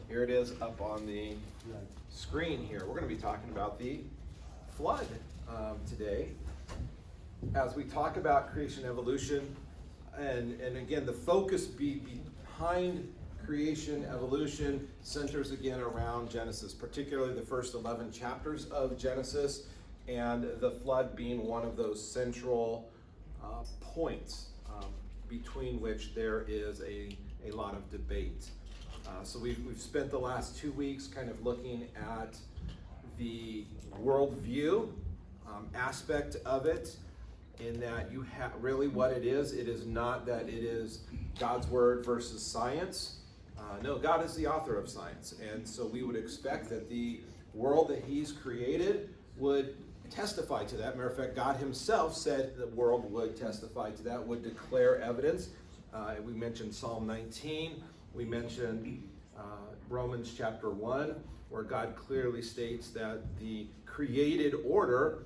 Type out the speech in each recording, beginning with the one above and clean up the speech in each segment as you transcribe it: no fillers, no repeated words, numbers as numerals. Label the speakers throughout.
Speaker 1: Here it is up on the screen here. We're going to be talking about the flood today. As we talk about creation evolution, and again, the focus behind creation evolution centers again around Genesis, particularly the first 11 chapters of Genesis, and the flood being one of those central points between which there is a lot of debate. So we've spent the last 2 weeks kind of looking at the worldview aspect of it, in that you have really what it is not that it is God's word versus science. No, God is the author of science, and so we would expect that the world that he's created would testify to that. Matter of fact, God himself said the world would testify to that, would declare evidence. We mentioned Psalm 19. We mentioned Romans chapter 1, where God clearly states that the created order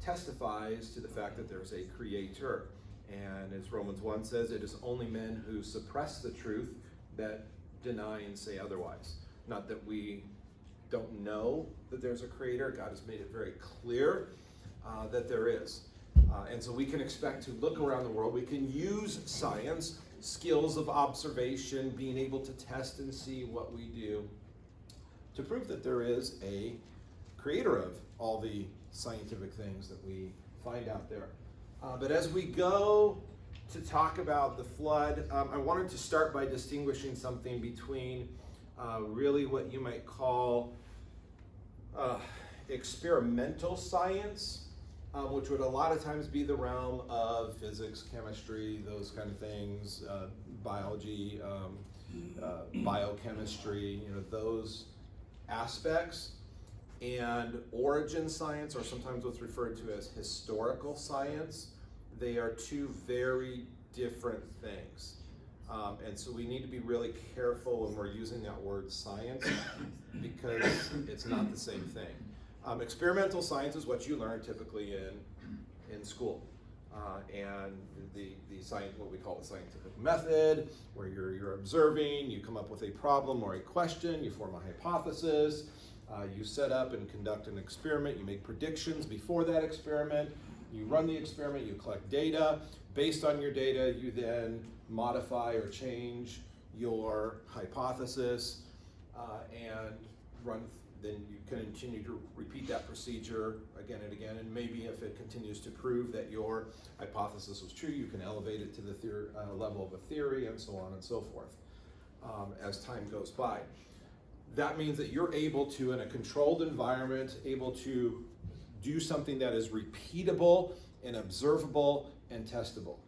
Speaker 1: testifies to the fact that there's a creator. And as Romans 1 says, it is only men who suppress the truth that deny and say otherwise. Not that we don't know that there's a creator. God has made it very clear that there is. And so we can expect to look around the world. We can use science, skills of observation, being able to test and see what we do to prove that there is a creator of all the scientific things that we find out there. But as we go to talk about the flood, I wanted to start by distinguishing something between really what you might call experimental science, which would a lot of times be the realm of physics, chemistry, those kind of things, biology, biochemistry, those aspects, and origin science, or sometimes what's referred to as historical science. They are two very different things. And so we need to be really careful when we're using that word science, because it's not the same thing. Experimental science is what you learn typically in school. And the science, what we call the scientific method, where you're observing, you come up with a problem or a question, you form a hypothesis, you set up and conduct an experiment, you make predictions before that experiment, you run the experiment, you collect data. Based on your data, you then modify or change your hypothesis and then you continue to repeat that procedure again and again, and maybe if it continues to prove that your hypothesis was true, you can elevate it to the level of a theory, and so on and so forth as time goes by. That means that you're able to, in a controlled environment, able to do something that is repeatable and observable and testable.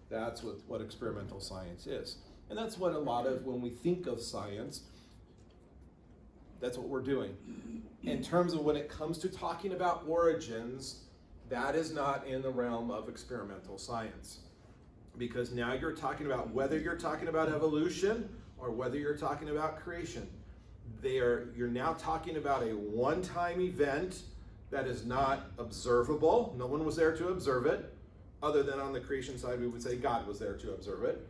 Speaker 1: That's what experimental science is. And that's what a lot of, when we think of science, that's what we're doing. In terms of when it comes to talking about origins, that is not in the realm of experimental science. Because now you're talking about whether you're talking about evolution or whether you're talking about creation. You're now talking about a one-time event that is not observable. No one was there to observe it, other than on the creation side we would say God was there to observe it.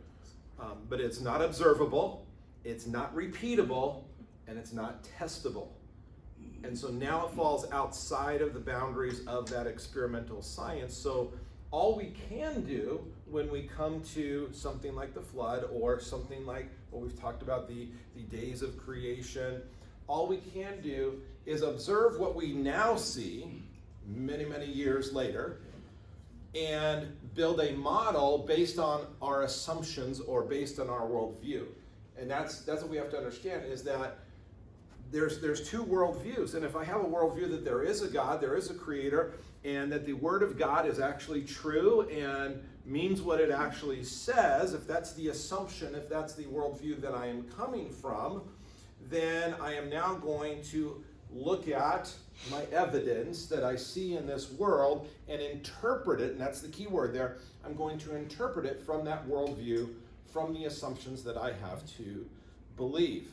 Speaker 1: But it's not observable, it's not repeatable, and it's not testable. And so now it falls outside of the boundaries of that experimental science. So all we can do when we come to something like the flood, or something like what we've talked about, the days of creation, all we can do is observe what we now see many, many years later, and build a model based on our assumptions or based on our worldview. And that's what we have to understand, is that there's two worldviews. And if I have a worldview that there is a God, there is a creator, and that the word of God is actually true and means what it actually says, if that's the assumption, if that's the worldview that I am coming from, then I am now going to look at my evidence that I see in this world and interpret it, and that's the key word there. I'm going to interpret it from that worldview, from the assumptions that I have to believe.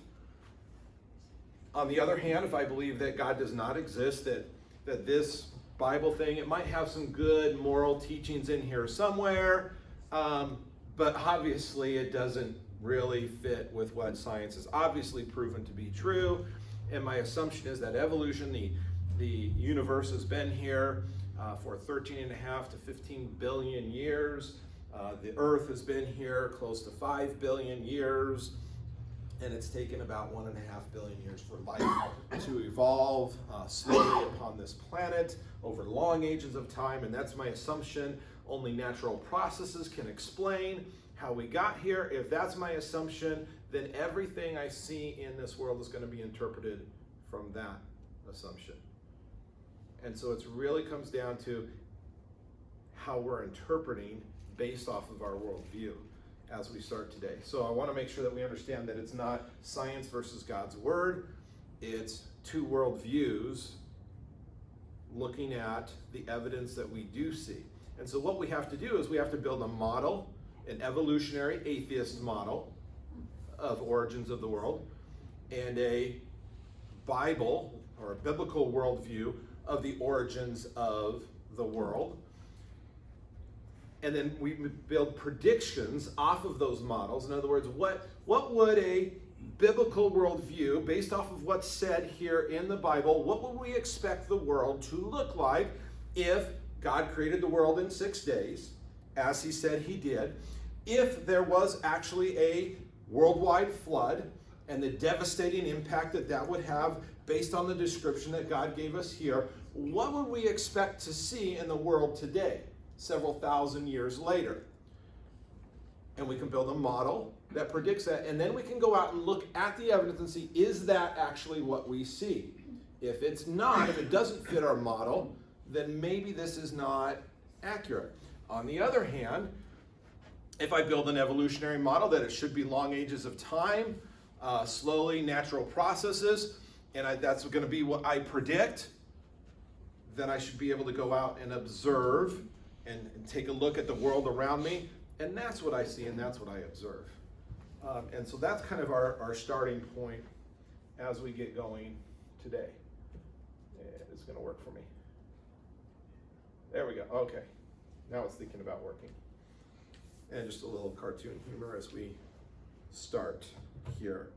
Speaker 1: On the other hand, if I believe that God does not exist, that this Bible thing, it might have some good moral teachings in here somewhere, but obviously it doesn't really fit with what science has obviously proven to be true. And my assumption is that evolution, the universe has been here for 13.5 to 15 billion years. The Earth has been here close to 5 billion years. And it's taken about 1.5 billion years for life to evolve slowly upon this planet over long ages of time. And that's my assumption. Only natural processes can explain how we got here. If that's my assumption, then everything I see in this world is going to be interpreted from that assumption. And so it really comes down to how we're interpreting based off of our worldview as we start today. So I want to make sure that we understand that it's not science versus God's word. It's two worldviews looking at the evidence that we do see. And so what we have to do is we have to build a model, an evolutionary atheist model of origins of the world, and a Bible or a biblical worldview of the origins of the world. And then we build predictions off of those models. In other words, what would a biblical worldview, based off of what's said here in the Bible, what would we expect the world to look like if God created the world in 6 days, as he said he did, if there was actually a worldwide flood and the devastating impact that that would have based on the description that God gave us here, what would we expect to see in the world today, several thousand years later? And we can build a model that predicts that, and then we can go out and look at the evidence and see, is that actually what we see? If it's not, if it doesn't fit our model, then maybe this is not accurate. On the other hand, if I build an evolutionary model that it should be long ages of time, slowly natural processes, and that's going to be what I predict, then I should be able to go out and observe and take a look at the world around me, and that's what I see and that's what I observe. And so that's kind of our starting point as we get going today. It's going to work for me. There we go. Okay. Now it's thinking about working. And just a little cartoon humor as we start here.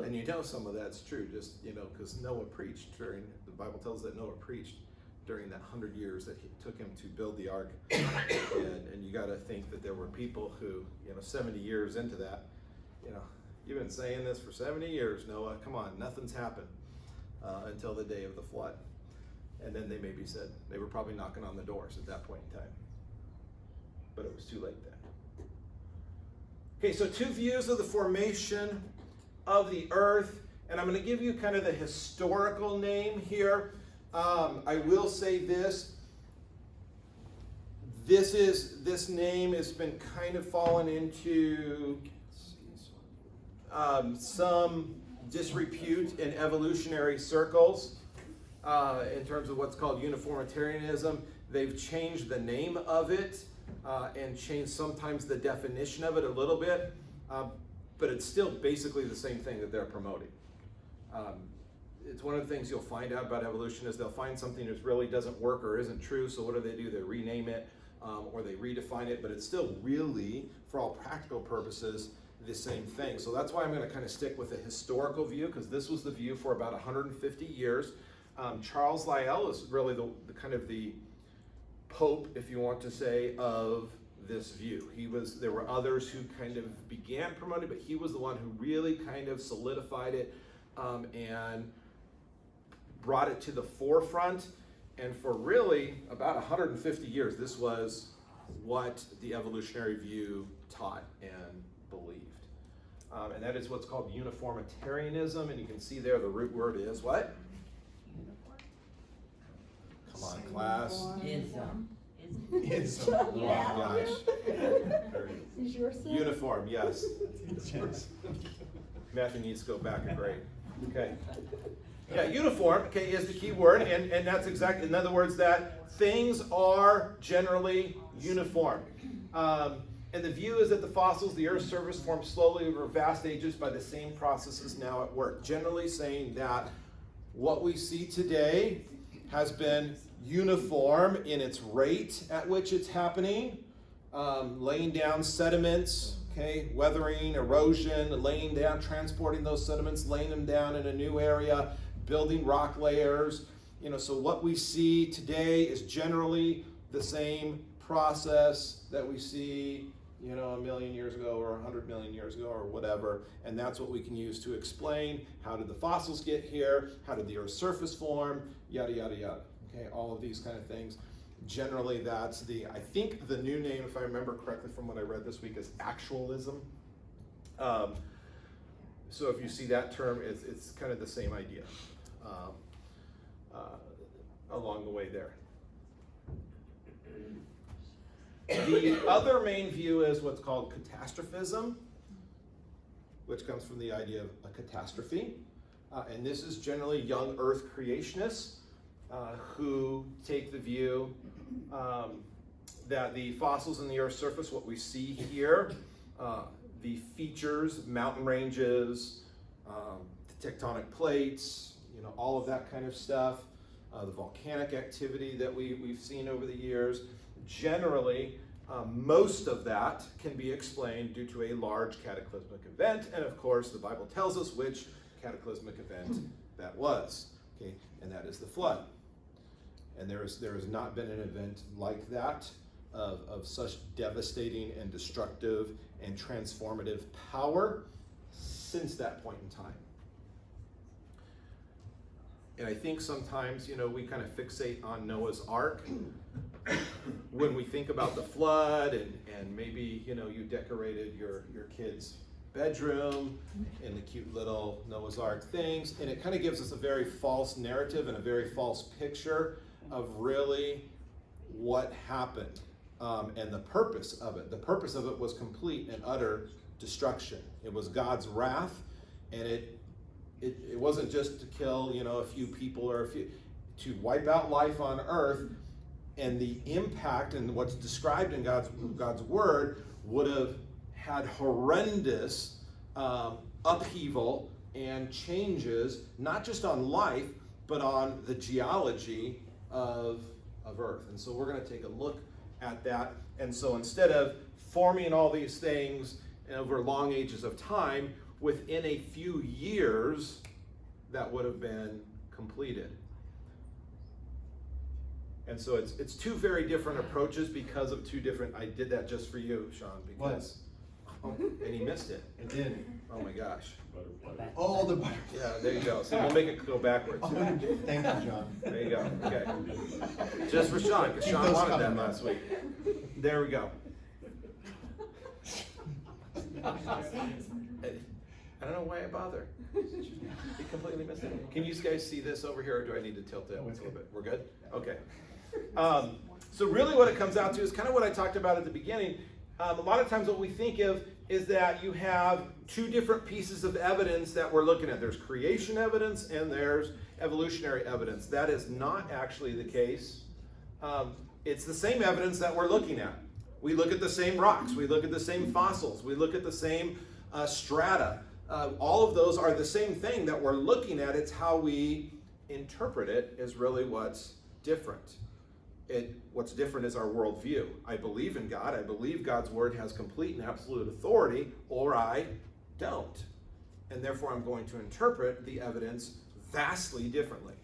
Speaker 1: And you know some of that's true, just, because Noah preached during, the Bible tells that Noah preached during that 100 years that it took him to build the ark. And you got to think that there were people who, 70 years into that, you've been saying this for 70 years, Noah, come on, nothing's happened until the day of the flood. And then they maybe said, they were probably knocking on the doors at that point in time. But it was too late then. Okay, so two views of the formation of the earth, and I'm going to give you kind of the historical name here. I will say this name has been kind of fallen into some disrepute in evolutionary circles in terms of what's called uniformitarianism. They've changed the name of it and changed sometimes the definition of it a little bit, but it's still basically the same thing that they're promoting. It's one of the things you'll find out about evolution is they'll find something that really doesn't work or isn't true, so what do? They rename it or they redefine it, but it's still really, for all practical purposes, the same thing. So that's why I'm going to kind of stick with the historical view, because this was the view for about 150 years. Charles Lyell is really the kind of the pope, if you want to say, of this view. There were others who kind of began promoting, but he was the one who really kind of solidified it and brought it to the forefront. And for really about 150 years, this was what the evolutionary view taught and believed. And that is what's called uniformitarianism. And you can see there the root word is what? Come on, class.
Speaker 2: Ism.
Speaker 1: Ism. Oh my gosh. Uniform, yes. Matthew needs to go back a grade. Okay. Yeah, uniform, okay, is the key word, and that's exactly, in other words, that things are generally uniform. And the view is that the fossils, the Earth's surface, formed slowly over vast ages by the same processes now at work. Generally saying that what we see today has been uniform in its rate at which it's happening, laying down sediments, okay, weathering, erosion, laying down, transporting those sediments, laying them down in a new area, building rock layers. So what we see today is generally the same process that we see, a million years ago or 100 million years ago or whatever, and that's what we can use to explain how did the fossils get here, how did the Earth's surface form, yada, yada, yada. Okay, all of these kind of things. Generally, that's I think the new name, if I remember correctly from what I read this week, is actualism. So if you see that term, it's kind of the same idea along the way there. The other main view is what's called catastrophism, which comes from the idea of a catastrophe. And this is generally young Earth creationists who take the view that the fossils in the Earth's surface, what we see here, the features, mountain ranges, the tectonic plates, all of that kind of stuff, the volcanic activity that we've seen over the years, generally, most of that can be explained due to a large cataclysmic event, and of course the Bible tells us which cataclysmic event that was, okay, and that is the flood. And there has not been an event like that of such devastating and destructive and transformative power since that point in time. And I think sometimes, we kind of fixate on Noah's Ark when we think about the flood, and maybe, you decorated your kid's bedroom in the cute little Noah's Ark things, and it kind of gives us a very false narrative and a very false picture of really what happened and the purpose of it. The purpose of it was complete and utter destruction. It was God's wrath, and it wasn't just to kill, a few people or to wipe out life on earth, and the impact and what's described in God's word would have had horrendous upheaval and changes, not just on life, but on the geology of Earth. And so we're going to take a look at that. And so instead of forming all these things over long ages of time, within a few years, that would have been completed. And so it's two very different approaches because of two different, I did that just for you, Sean, because, and he missed it.
Speaker 2: I did.
Speaker 1: Oh my gosh.
Speaker 3: Butterfly.
Speaker 2: Oh, the butterfly.
Speaker 1: Yeah, there you go. So we'll make it go backwards.
Speaker 2: Thank you, John.
Speaker 1: There you go, okay. Just for Sean, because Sean wanted that last week. There we go. I don't know why I bother. He completely missed it. Can you guys see this over here, or do I need to tilt it a little bit? We're good? Okay. So really what it comes out to is kind of what I talked about at the beginning. A lot of times what we think of is that you have two different pieces of evidence that we're looking at. There's creation evidence and there's evolutionary evidence. That is not actually the case. It's the same evidence that we're looking at. We look at the same rocks. We look at the same fossils. We look at the same strata. All of those are the same thing that we're looking at. It's how we interpret it is really what's different. What's different is our worldview. I believe in God. I believe God's word has complete and absolute authority, or I don't. And therefore I'm going to interpret the evidence vastly differently.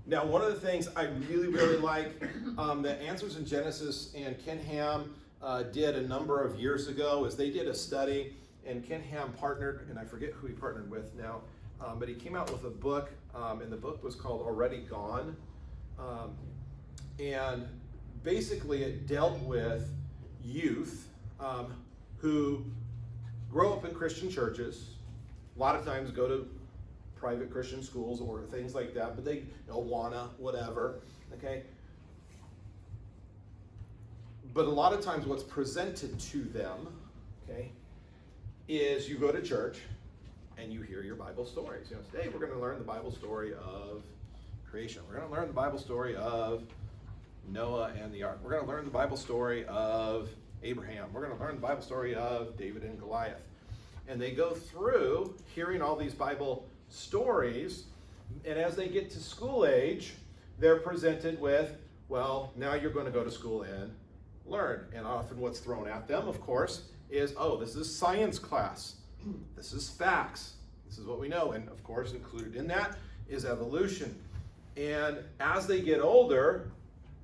Speaker 1: Now, one of the things I really, really like, the Answers in Genesis and Ken Ham did a number of years ago, is they did a study, and Ken Ham partnered, and I forget who he partnered with now, but he came out with a book, and the book was called Already Gone. And basically it dealt with youth who grow up in Christian churches, a lot of times go to private Christian schools or things like that, but they whatever, okay? But a lot of times what's presented to them, okay, is you go to church and you hear your Bible stories. Today we're going to learn the Bible story of creation. We're going to learn the Bible story of Noah and the ark. We're going to learn the Bible story of Abraham. We're going to learn the Bible story of David and Goliath. And they go through hearing all these Bible stories, and as they get to school age, they're presented with, well, now you're going to go to school and learn. And often what's thrown at them, of course, is, oh, this is science class. This is facts. This is what we know. And of course, included in that is evolution. And as they get older,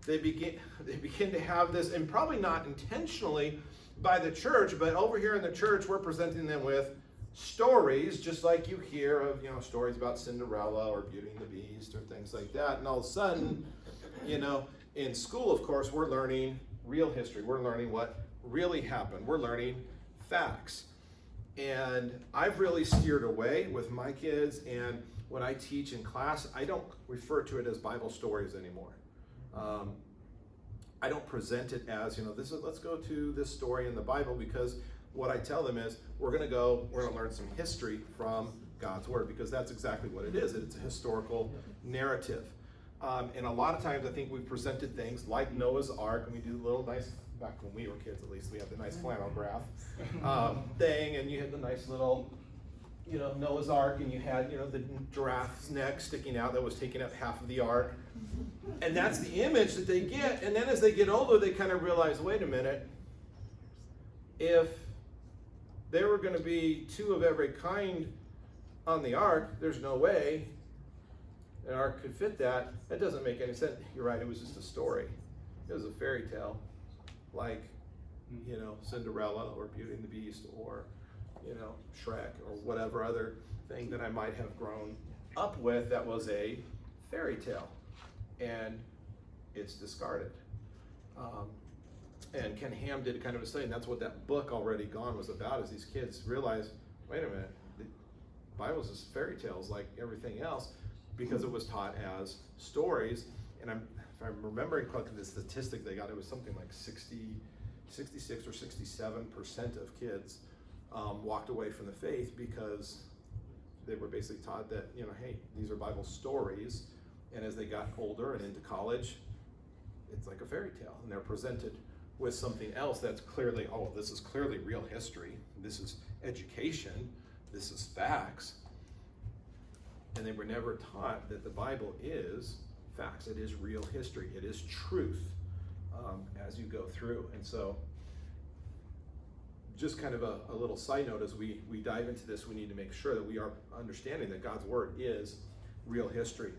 Speaker 1: they begin to have this, and probably not intentionally by the church, but over here in the church, we're presenting them with stories, just like you hear of, stories about Cinderella or Beauty and the Beast or things like that. And all of a sudden, in school, of course, we're learning real history. We're learning what really happened. We're learning facts. And I've really steered away with my kids, and when I teach in class, I don't refer to it as Bible stories anymore. I don't present it as, let's go to this story in the Bible, because what I tell them is, we're going to learn some history from God's Word, because that's exactly what it is. It's a historical narrative. And a lot of times I think we've presented things like Noah's Ark, and we do a little nice, back when we were kids at least, we had the nice flannel graph thing, and you had the nice little, Noah's Ark, and you had, the giraffe's neck sticking out that was taking up half of the ark. And that's the image that they get. And then as they get older, they kind of realize, wait a minute, if there were going to be two of every kind on the ark, there's no way an ark could fit that. That doesn't make any sense. You're right, it was just a story. It was a fairy tale, like, Cinderella or Beauty and the Beast or, Shrek or whatever other thing that I might have grown up with that was a fairy tale. And it's discarded. And Ken Ham did kind of a study, and that's what that book Already Gone was about, is these kids realize, wait a minute, the Bible's just fairy tales like everything else, because it was taught as stories. And if I'm remembering correctly, the statistic they got, it was something like 66 or 67% of kids walked away from the faith because they were basically taught that, hey, these are Bible stories. And as they got older and into college, it's like a fairy tale. And they're presented with something else that's clearly, oh, this is clearly real history. This is education. This is facts. And they were never taught that the Bible is facts. It is real history. It is truth as you go through. And so just kind of a little side note, as we dive into this, we need to make sure that we are understanding that God's Word is real history.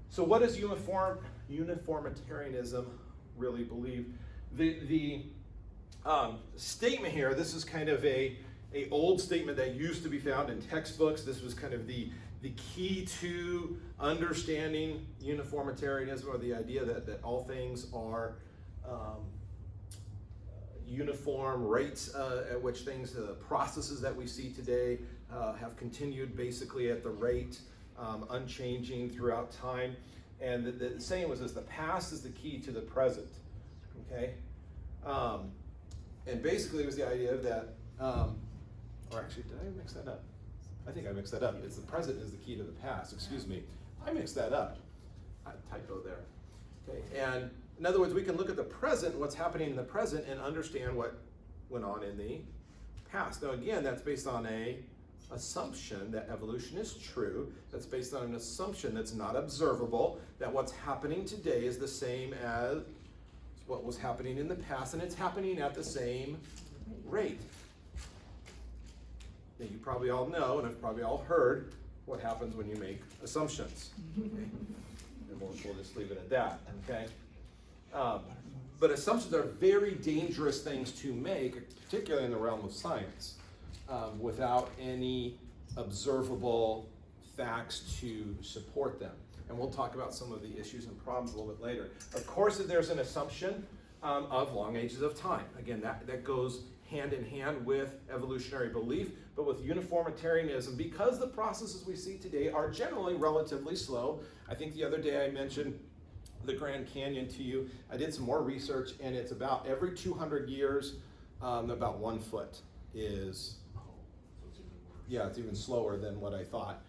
Speaker 1: So what does uniformitarianism really believe? The statement here, this is kind of a old statement that used to be found in textbooks. This was kind of the key to understanding uniformitarianism, or the idea that all things are uniform rates at which things, the processes that we see today have continued basically at the rate unchanging throughout time. And the saying was this: the past is the key to the present. Okay? And basically it was the idea that, or actually, did I mix that up? I think I mixed that up. It's the present is the key to the past. Excuse me. I mixed that up. Typo there. Okay? And in other words, we can look at the present, what's happening in the present, and understand what went on in the past. Now again, that's based on a assumption that evolution is true. That's based on an assumption that's not observable, that what's happening today is the same as what was happening in the past, and it's happening at the same rate. Now, you probably all know, and have probably all heard, what happens when you make assumptions. Okay? And we'll just leave it at that. Okay? But assumptions are very dangerous things to make, particularly in the realm of science, without any observable facts to support them. And we'll talk about some of the issues and problems a little bit later. Of course, there's an assumption of long ages of time. Again, that goes hand in hand with evolutionary belief, but with uniformitarianism, because the processes we see today are generally relatively slow. I think the other day I mentioned the Grand Canyon to you. I did some more research, and it's about every 200 years, about 1 foot is, yeah, it's even slower than what I thought.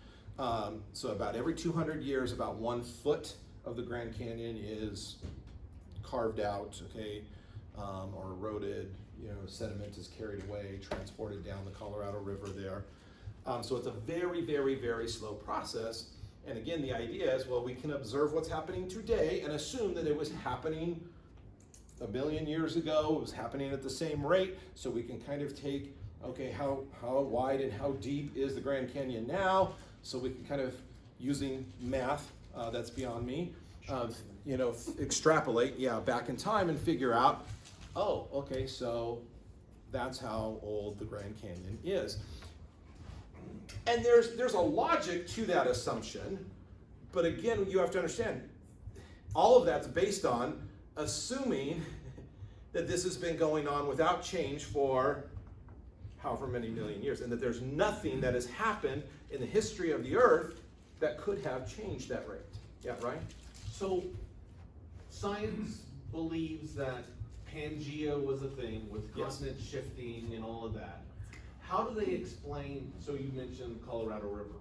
Speaker 1: So about every 200 years, about 1 foot of the Grand Canyon is carved out, okay, or eroded, sediment is carried away, transported down the Colorado River there. So it's a very, very, very slow process. And again, the idea is, well, we can observe what's happening today and assume that it was happening a billion years ago, it was happening at the same rate, so we can kind of take, okay, how wide and how deep is the Grand Canyon now? So we can kind of, using math, that's beyond me, extrapolate, back in time and figure out, oh, okay, so that's how old the Grand Canyon is. And there's a logic to that assumption, but again, you have to understand, all of that's based on assuming that this has been going on without change for however many million years, and that there's nothing that has happened in the history of the Earth that could have changed that rate. Yeah, right?
Speaker 3: So, science believes that Pangea was a thing with continent shifting and all of that. How do they explain, so you mentioned Colorado River,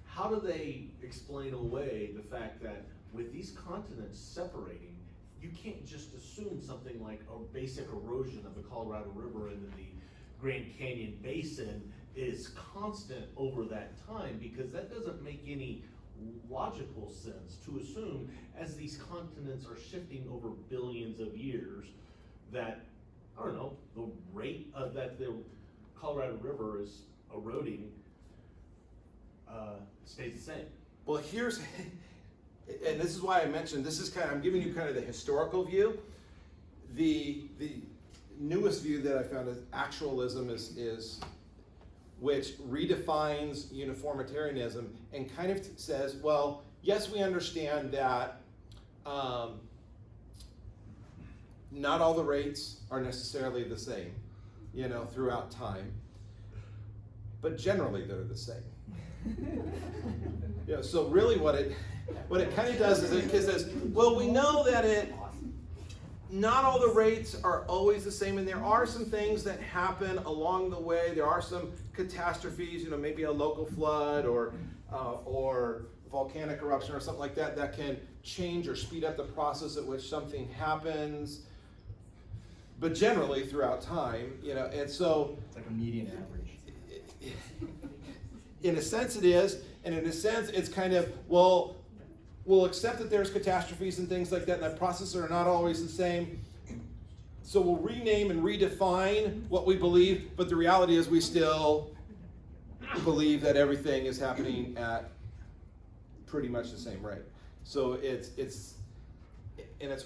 Speaker 3: how do they explain away the fact that with these continents separating, you can't just assume something like a basic erosion of the Colorado River into the Grand Canyon Basin is constant over that time, because that doesn't make any logical sense to assume as these continents are shifting over billions of years that, I don't know, the rate of that the Colorado River is eroding stays the same.
Speaker 1: Well, here's, and this is why I mentioned, this is I'm giving you kind of the historical view. The newest view that I found is actualism is which redefines uniformitarianism and kind of says, well, yes, we understand that not all the rates are necessarily the same, throughout time, but generally they're the same. So really what it kind of does is it says, well, we know that not all the rates are always the same, and there are some things that happen along the way. There are some catastrophes, maybe a local flood or volcanic eruption or something like that that can change or speed up the process at which something happens. But generally throughout time, and so
Speaker 2: It's like a median average.
Speaker 1: in a sense it is, and in a sense it's kind of, well, we'll accept that there's catastrophes and things like that, and that processes are not always the same. So we'll rename and redefine what we believe, but the reality is we still believe that everything is happening at pretty much the same rate. So it's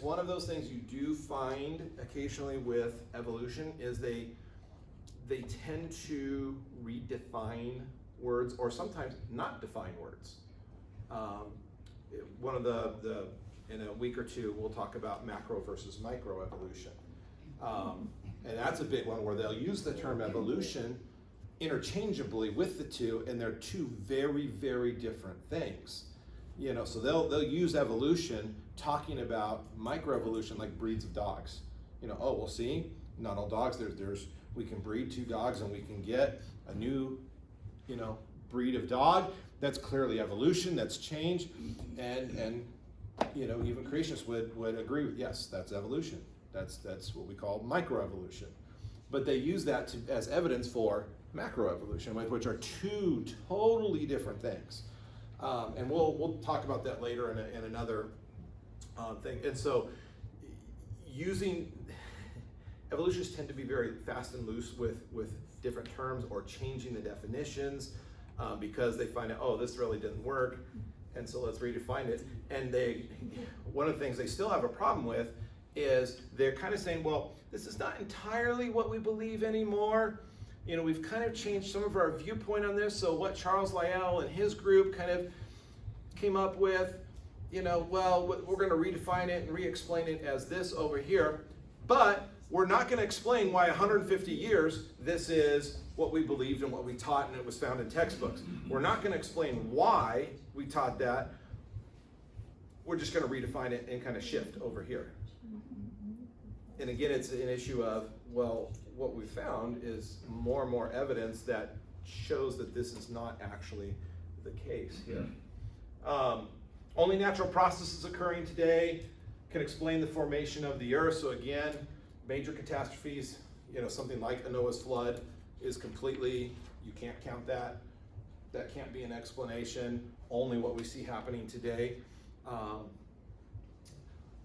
Speaker 1: one of those things you do find occasionally with evolution is they tend to redefine words, or sometimes not define words. One of the in a week or two, we'll talk about macro versus micro evolution. And that's a big one where they'll use the term evolution interchangeably with the two, and they're two very, very different things. So they'll use evolution talking about microevolution like breeds of dogs. Oh, well, see, not all dogs, we can breed two dogs and we can get a new, breed of dog. That's clearly evolution, that's change, and even creationists would agree with, yes, that's evolution. That's what we call microevolution. But they use that as evidence for macroevolution, which are two totally different things. And we'll talk about that later in another thing. And so evolutionists tend to be very fast and loose with different terms or changing the definitions because they find out, oh, this really didn't work, and so let's redefine it. And one of the things they still have a problem with is they're kind of saying, well, this is not entirely what we believe anymore. We've kind of changed some of our viewpoint on this. So what Charles Lyell and his group kind of came up with, well, we're going to redefine it and re-explain it as this over here. But we're not going to explain why 150 years this is what we believed and what we taught and it was found in textbooks. We're not going to explain why we taught that. We're just going to redefine it and kind of shift over here. And again, it's an issue of, well, what we found is more and more evidence that shows that this is not actually the case here. Only natural processes occurring today can explain the formation of the Earth. So again, major catastrophes, something like a Noah's flood is completely, you can't count that. That can't be an explanation, only what we see happening today.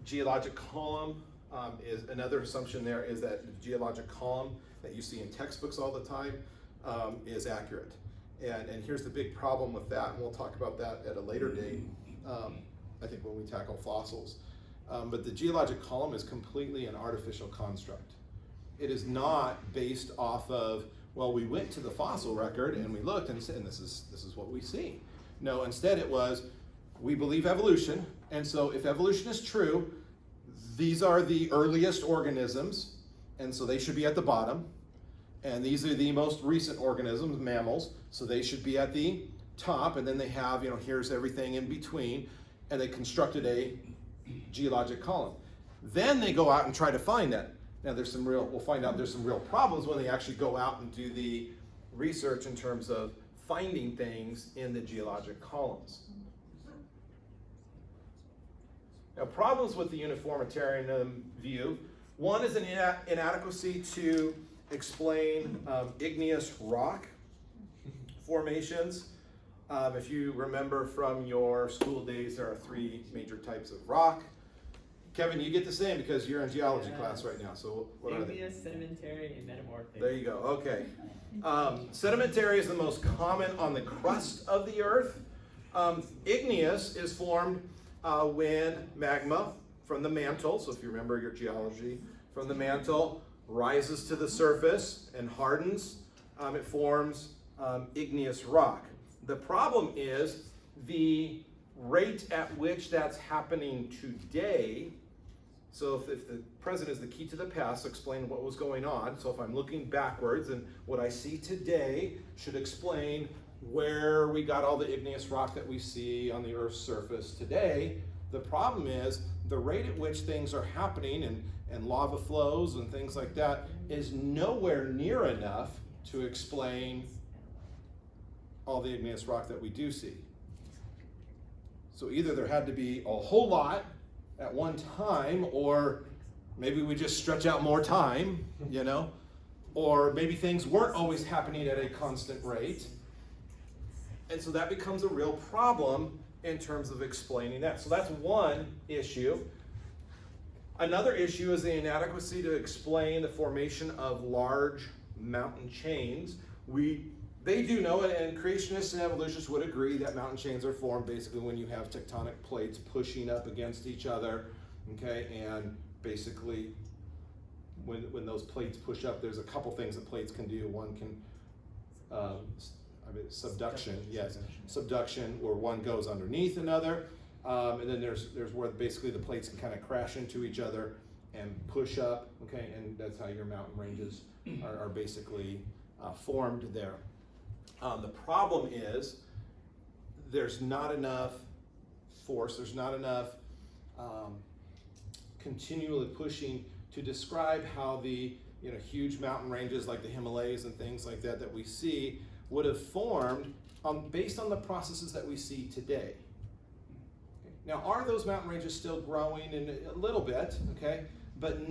Speaker 1: Geologic column is another assumption there, is that the geologic column that you see in textbooks all the time is accurate. And here's the big problem with that, and we'll talk about that at a later date, I think when we tackle fossils. But the geologic column is completely an artificial construct. It is not based off of, well, we went to the fossil record and we looked and said, this is what we see. No, instead it was, we believe evolution, and so if evolution is true, these are the earliest organisms, and so they should be at the bottom. And these are the most recent organisms, mammals, so they should be at the top, and then they have, here's everything in between, and they constructed a geologic column. Then they go out and try to find that. Now we'll find out there's some real problems when they actually go out and do the research in terms of finding things in the geologic columns. Now, problems with the uniformitarianism view. One is an inadequacy to explain igneous rock formations. If you remember from your school days, there are 3 major types of rock. Kevin, you get the same because you're in geology class right now. So what are they?
Speaker 4: Igneous, sedimentary, and metamorphic.
Speaker 1: There you go. Okay. Sedimentary is the most common on the crust of the earth. Igneous is formed when magma from the mantle, so if you remember your geology, from the mantle rises to the surface and hardens, it forms igneous rock. The problem is the rate at which that's happening today. So if the present is the key to the past, explain what was going on. So if I'm looking backwards, and what I see today should explain where we got all the igneous rock that we see on the Earth's surface today. The problem is the rate at which things are happening and lava flows and things like that is nowhere near enough to explain all the igneous rock that we do see. So either there had to be a whole lot at one time, or maybe we just stretch out more time, or maybe things weren't always happening at a constant rate. And so that becomes a real problem in terms of explaining that. So that's one issue. Another issue is the inadequacy to explain the formation of large mountain chains. They do know, and creationists and evolutionists would agree, that mountain chains are formed basically when you have tectonic plates pushing up against each other, okay? And basically, when those plates push up, there's a couple things that plates can do. One can, subduction, yes, subduction, where one goes underneath another, and then there's where basically the plates can kind of crash into each other and push up, okay? And that's how your mountain ranges are basically formed there. The problem is there's not enough force, there's not enough continually pushing to describe how the huge mountain ranges like the Himalayas and things like that we see would have formed based on the processes that we see today. Okay. Now, are those mountain ranges still growing in a little bit, okay? But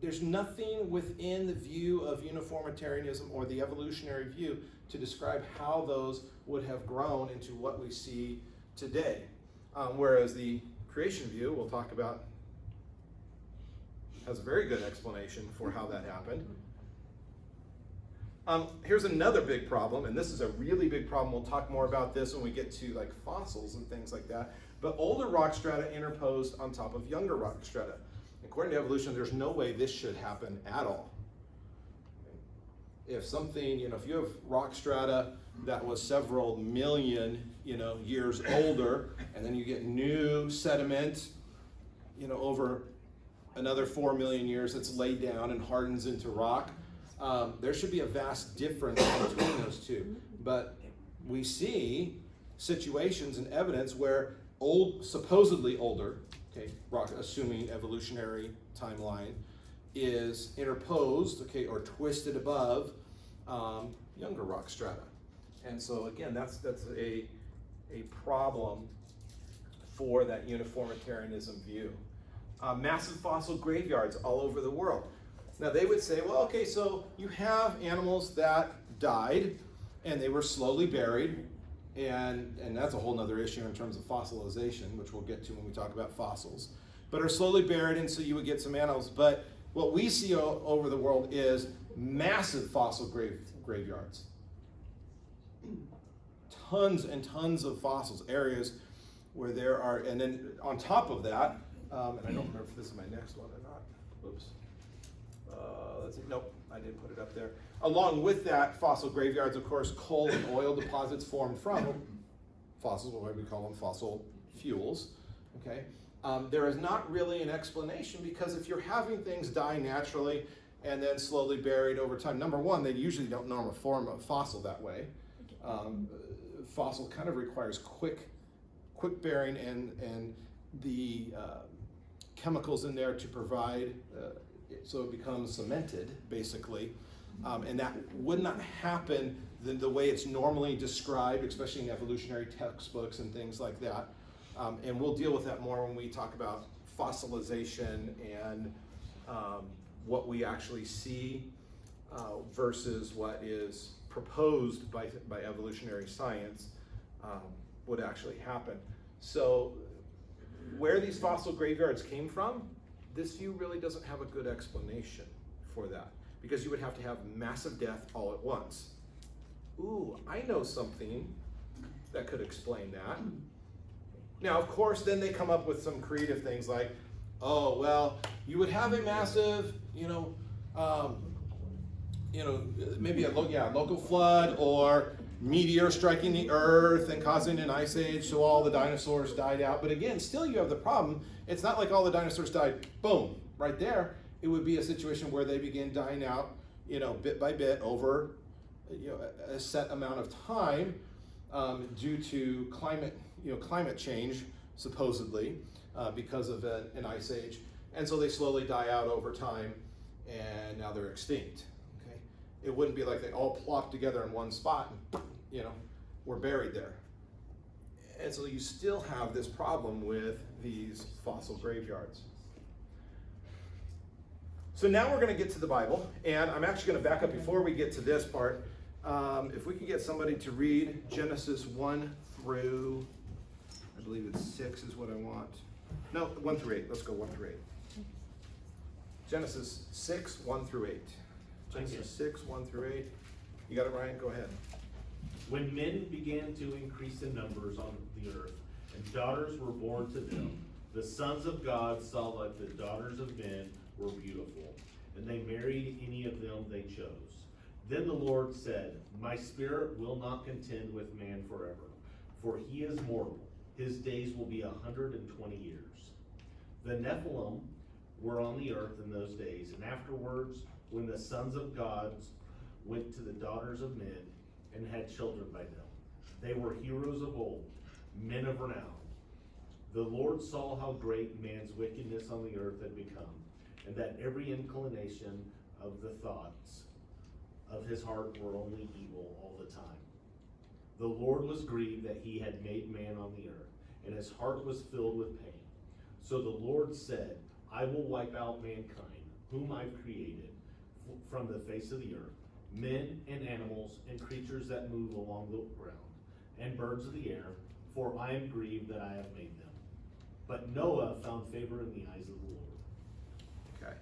Speaker 1: there's nothing within the view of uniformitarianism or the evolutionary view to describe how those would have grown into what we see today. Whereas the creation view, we'll talk about, has a very good explanation for how that happened. Here's another big problem, and this is a really big problem. We'll talk more about this when we get to like fossils and things like that. But older rock strata interposed on top of younger rock strata. According to evolution, there's no way this should happen at all. If something, if you have rock strata that was several million, years older, and then you get new sediment, over another 4 million years that's laid down and hardens into rock, there should be a vast difference between those two. But we see situations and evidence where supposedly older, okay, rock, assuming evolutionary timeline, is interposed, okay, or twisted above younger rock strata. And so again, that's a problem for that uniformitarianism view. Massive fossil graveyards all over the world. Now they would say, well, okay, so you have animals that died and they were slowly buried, and that's a whole nother issue in terms of fossilization, which we'll get to when we talk about fossils, but are slowly buried, and so you would get some animals. But what we see over the world is massive fossil graveyards. Tons and tons of fossils, areas where there are, and then on top of that, and I don't remember if this is my next one or not. Oops. Let's see. Nope, I didn't put it up there. Along with that, fossil graveyards, of course, coal and oil deposits formed from fossils, what we call them fossil fuels. Okay. There is not really an explanation, because if you're having things die naturally and then slowly buried over time, number one, they usually don't normally form a fossil that way. Fossil kind of requires quick bearing and the chemicals in there to provide so it becomes cemented, basically, and that would not happen the way it's normally described, especially in evolutionary textbooks and things like that. And we'll deal with that more when we talk about fossilization and what we actually see versus what is proposed by evolutionary science would actually happen. So where these fossil graveyards came from, this view really doesn't have a good explanation for that, because you would have to have massive death all at once. Ooh, I know something that could explain that. Now, of course, then they come up with some creative things like, oh, well, you would have a massive, maybe a local flood or meteor striking the earth and causing an ice age, so all the dinosaurs died out. But again, still you have the problem. It's not like all the dinosaurs died, boom, right there. It would be a situation where they begin dying out, bit by bit over, a set amount of time due to climate change, supposedly, because of an ice age. And so they slowly die out over time, and now they're extinct. Okay? It wouldn't be like they all plopped together in one spot and, were buried there. And so you still have this problem with these fossil graveyards. So now we're going to get to the Bible, and I'm actually going to back up before we get to this part. If we can get somebody to read Genesis 1 through, I believe it's 6 is what I want. No, 1 through 8. Let's go 1 through 8. Genesis 6, 1 through 8. Genesis 6, 1 through 8. You got it, Ryan? Go ahead.
Speaker 3: When men began to increase in numbers on the earth, and daughters were born to them, the sons of God saw that the daughters of men were beautiful, and they married any of them they chose. Then the Lord said, my spirit will not contend with man forever, for he is mortal. His days will be 120 years. The Nephilim were on the earth in those days, and afterwards, when the sons of God went to the daughters of men and had children by them, they were heroes of old, men of renown. The Lord saw how great man's wickedness on the earth had become, and that every inclination of the thoughts of his heart were only evil all the time. The Lord was grieved that he had made man on the earth, and his heart was filled with pain. So the Lord said, I will wipe out mankind, whom I've created, from the face of the earth, men and animals and creatures that move along the ground, and birds of the air, for I am grieved that I have made them. But Noah found favor in the eyes of the Lord.
Speaker 1: Okay.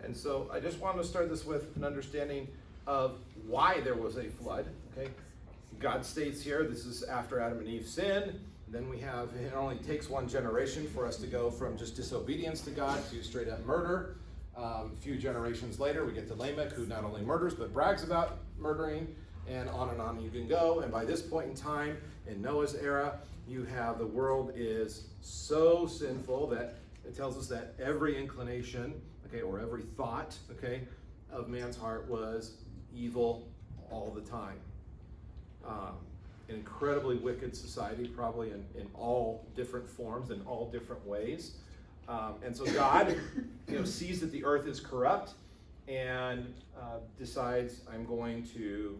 Speaker 1: And so I just wanted to start this with an understanding of why there was a flood. Okay. God states here, this is after Adam and Eve sinned. Then we have, it only takes one generation for us to go from just disobedience to God to straight up murder. A few generations later, we get to Lamech, who not only murders, but brags about murdering, and on you can go. And by this point in time, in Noah's era, you have the world is so sinful that it tells us that every inclination, okay, or every thought, okay, of man's heart was evil all the time. An incredibly wicked society, probably in all different forms, in all different ways. And so God, sees that the earth is corrupt and decides, I'm going to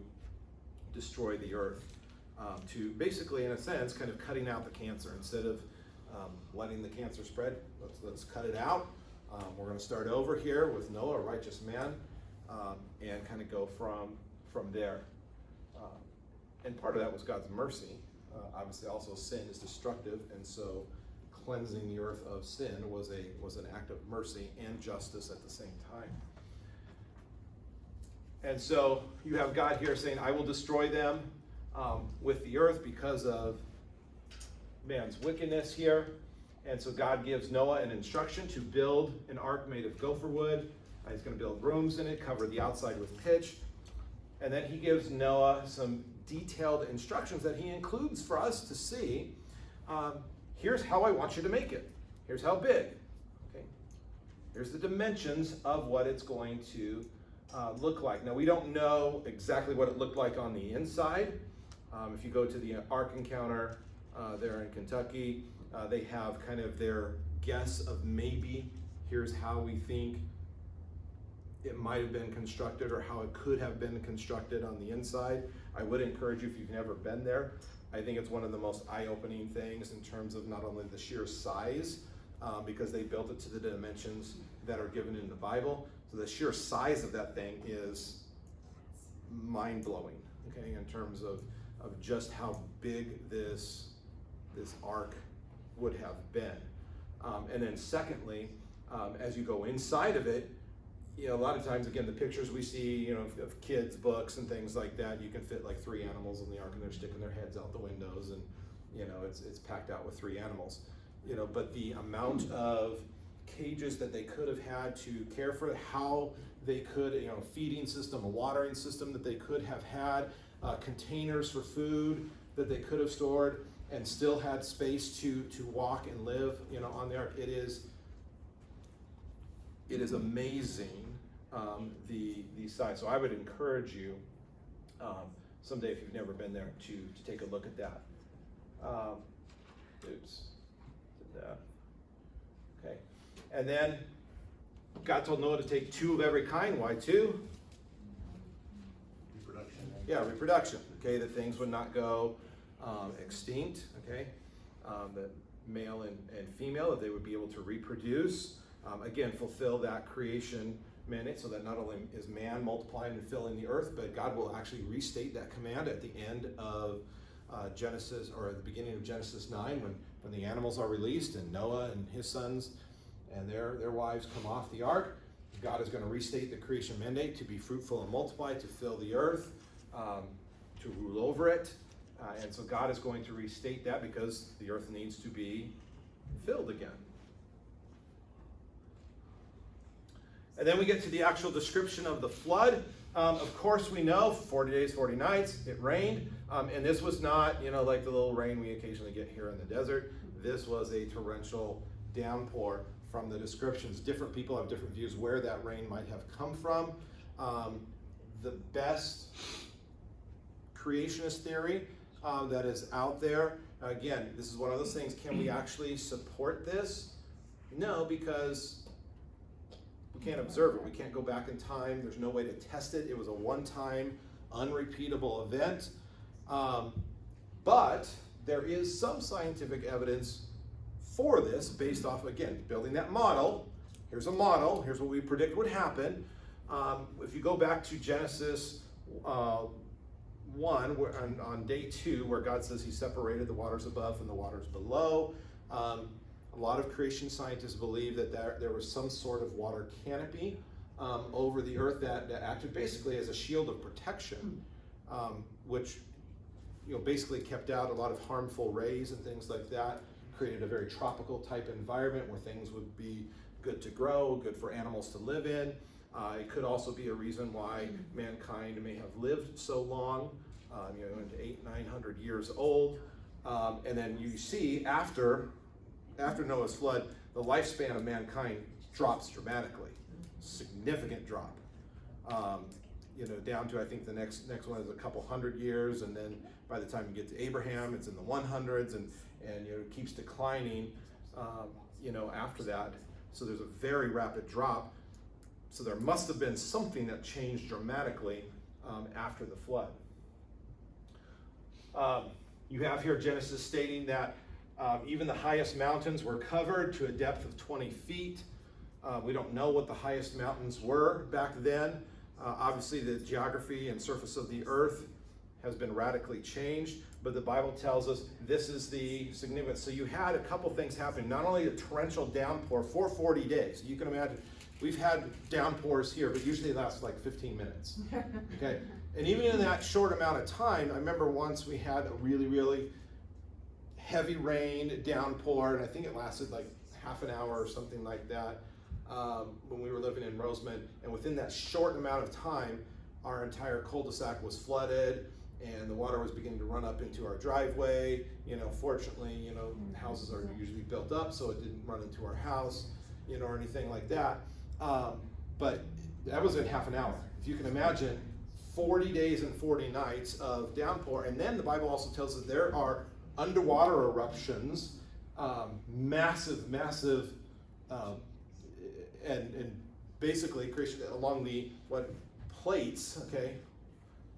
Speaker 1: destroy the earth. To basically, in a sense, kind of cutting out the cancer. Instead of letting the cancer spread, let's cut it out. We're going to start over here with Noah, a righteous man, and kind of go from there. And part of that was God's mercy. Obviously, also sin is destructive, and so cleansing the earth of sin was an act of mercy and justice at the same time. And so you have God here saying, I will destroy them with the earth because of man's wickedness here. And so God gives Noah an instruction to build an ark made of gopher wood. He's going to build rooms in it, cover the outside with pitch. And then he gives Noah some detailed instructions that he includes for us to see. Here's how I want you to make it. Here's how big. Okay. Here's the dimensions of what it's going to look like. Now, we don't know exactly what it looked like on the inside. If you go to the Ark Encounter there in Kentucky, they have kind of their guess of maybe here's how we think it might have been constructed or how it could have been constructed on the inside. I would encourage you, if you've never been there, I think it's one of the most eye-opening things in terms of not only the sheer size, because they built it to the dimensions that are given in the Bible. So the sheer size of that thing is mind-blowing, okay, in terms of just how big this ark would have been. And then secondly, as you go inside of it, a lot of times, again, the pictures we see, of kids' books and things like that, you can fit like 3 animals in the ark and they're sticking their heads out the windows and, it's packed out with 3 animals. But the amount of cages that they could have had to care for, how they could, feeding system, a watering system that they could have had, containers for food that they could have stored and still had space to walk and live, on the ark. It is amazing, the size. So I would encourage you someday, if you've never been there, to take a look at that. Did that. Okay. And then God told Noah to take 2 of every kind. Why 2?
Speaker 2: Reproduction.
Speaker 1: Yeah, reproduction. Okay, that things would not go extinct. Okay, that male and female, that they would be able to reproduce. Again, fulfill that creation mandate, so that not only is man multiplying and filling the earth, but God will actually restate that command at the end of Genesis, or at the beginning of Genesis 9, when the animals are released and Noah and his sons and their wives come off the ark. God is going to restate the creation mandate to be fruitful and multiply, to fill the earth, to rule over it. And so God is going to restate that because the earth needs to be filled again. And then we get to the actual description of the flood. Of course, we know 40 days, 40 nights, it rained. And this was not, like the little rain we occasionally get here in the desert. This was a torrential downpour from the descriptions. Different people have different views where that rain might have come from. The best creationist theory that is out there, again, this is one of those things, can we actually support this? No, because we can't observe it. We can't go back in time. There's no way to test it. It was a one-time, unrepeatable event. But there is some scientific evidence for this based off, again, building that model. Here's a model. Here's what we predict would happen. If you go back to Genesis 1, where, on day 2, where God says he separated the waters above and the waters below, a lot of creation scientists believe that there was some sort of water canopy over the earth that acted basically as a shield of protection, which basically kept out a lot of harmful rays and things like that, created a very tropical type environment where things would be good to grow, good for animals to live in. It could also be a reason why mankind may have lived so long, into 800-900 years old. And then you see after Noah's flood, the lifespan of mankind drops dramatically, significant drop. Down to, I think the next one is a couple hundred years, and then by the time you get to Abraham, it's in the 100s, and it keeps declining, after that. So there's a very rapid drop. So there must have been something that changed dramatically after the flood. You have here Genesis stating that even the highest mountains were covered to a depth of 20 feet. We don't know what the highest mountains were back then. Obviously, the geography and surface of the earth has been radically changed, but the Bible tells us this is the significance. So you had a couple things happening. Not only a torrential downpour for 40 days. You can imagine, we've had downpours here, but usually they last like 15 minutes. Okay, and even in that short amount of time, I remember once we had a really, really heavy rain downpour, and I think it lasted like half an hour or something like that when we were living in Roseman. And within that short amount of time, our entire cul-de-sac was flooded, and the water was beginning to run up into our driveway. Fortunately, houses are usually built up, so it didn't run into our house, or anything like that. But that was in half an hour. If you can imagine, 40 days and 40 nights of downpour. And then the Bible also tells us there are underwater eruptions, massive, and basically creation along the plates, okay,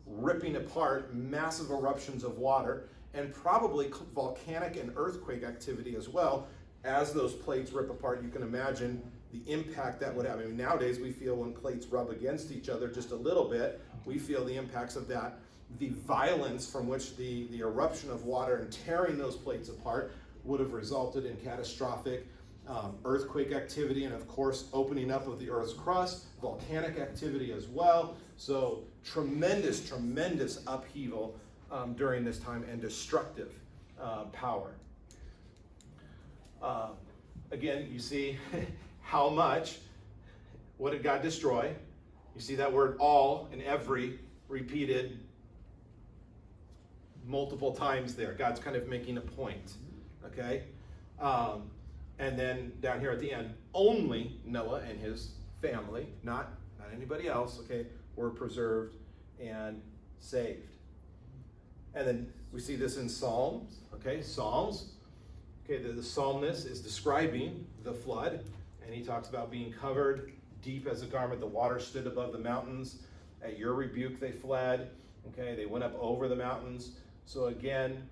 Speaker 1: ripping apart, massive eruptions of water, and probably volcanic and earthquake activity as well. As those plates rip apart, you can imagine the impact that would have. I mean, nowadays we feel when plates rub against each other just a little bit, we feel the impacts of that. The violence from which the eruption of water and tearing those plates apart would have resulted in catastrophic earthquake activity, and of course opening up of the Earth's crust, volcanic activity as well. So tremendous upheaval during this time, and destructive power. Again, you see how much, what did God destroy? You see that word all and every repeated multiple times there. God's kind of making a point, okay? And then down here at the end, only Noah and his family, not anybody else, okay, were preserved and saved. And then we see this in Psalms, okay, Psalms. Okay, the psalmist is describing the flood, and he talks about being covered deep as a garment. The water stood above the mountains. At your rebuke they fled. Okay, they went up over the mountains. So again,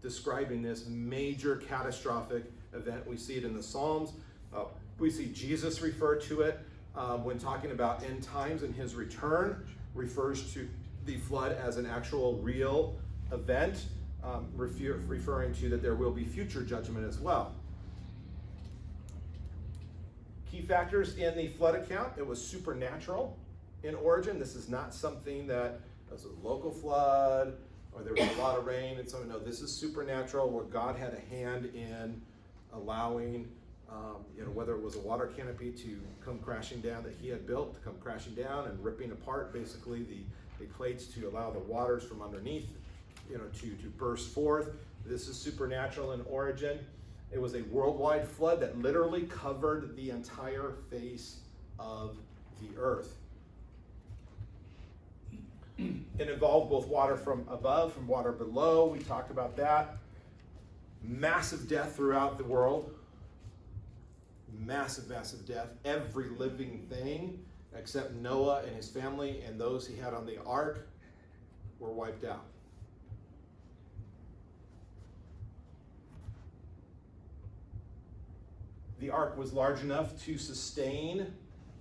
Speaker 1: describing this major catastrophic event. We see it in the Psalms. We see Jesus refer to it when talking about end times, and his return refers to the flood as an actual real event, referring to that there will be future judgment as well. Key factors in the flood account: it was supernatural in origin. This is not something that was a local flood or there was a lot of rain and something. No, this is supernatural, where God had a hand in allowing, whether it was a water canopy to come crashing down that he had built, to come crashing down and ripping apart basically the plates to allow the waters from underneath, to burst forth. This is supernatural in origin. It was a worldwide flood that literally covered the entire face of the earth. It involved both water from above, from water below. We talked about that. Massive death throughout the world. Massive death. Every living thing except Noah and his family and those he had on the ark were wiped out. The ark was large enough to sustain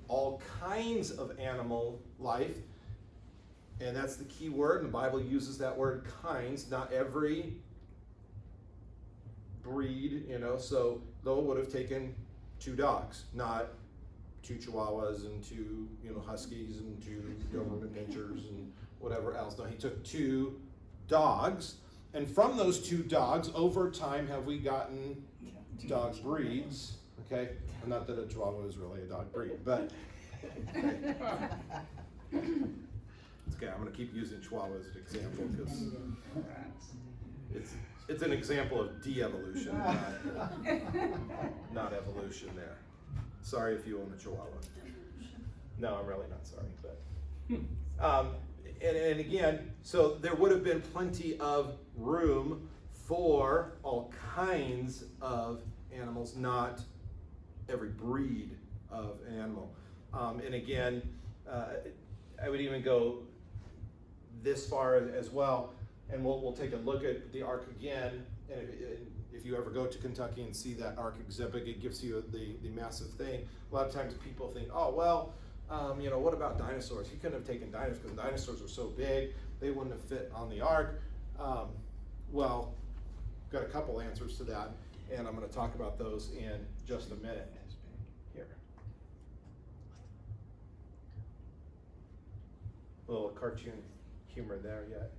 Speaker 1: all kinds of animal life. And that's the key word, and the Bible uses that word kinds, not every breed, so Noah would have taken 2 dogs, not 2 Chihuahuas and 2, Huskies and 2 Doberman Pinschers and whatever else. No, he took 2 dogs, and from those 2 dogs, over time, have we gotten dog breeds, okay? Not that a Chihuahua is really a dog breed, but... Okay, I'm going to keep using Chihuahua as an example because it's an example of de-evolution, not evolution there. Sorry if you own a Chihuahua. No, I'm really not sorry. But and again, so there would have been plenty of room for all kinds of animals, not every breed of animal. And again, I would even go this far as well, and we'll take a look at the ark again and if you ever go to Kentucky and see that Ark exhibit, it gives you the massive thing. A lot of times people think, oh, well, what about dinosaurs? He couldn't have taken dinosaurs because dinosaurs were so big, they wouldn't have fit on the Ark. Well, got a couple answers to that, and I'm going to talk about those in just a minute. Here. A little cartoon humor there yet.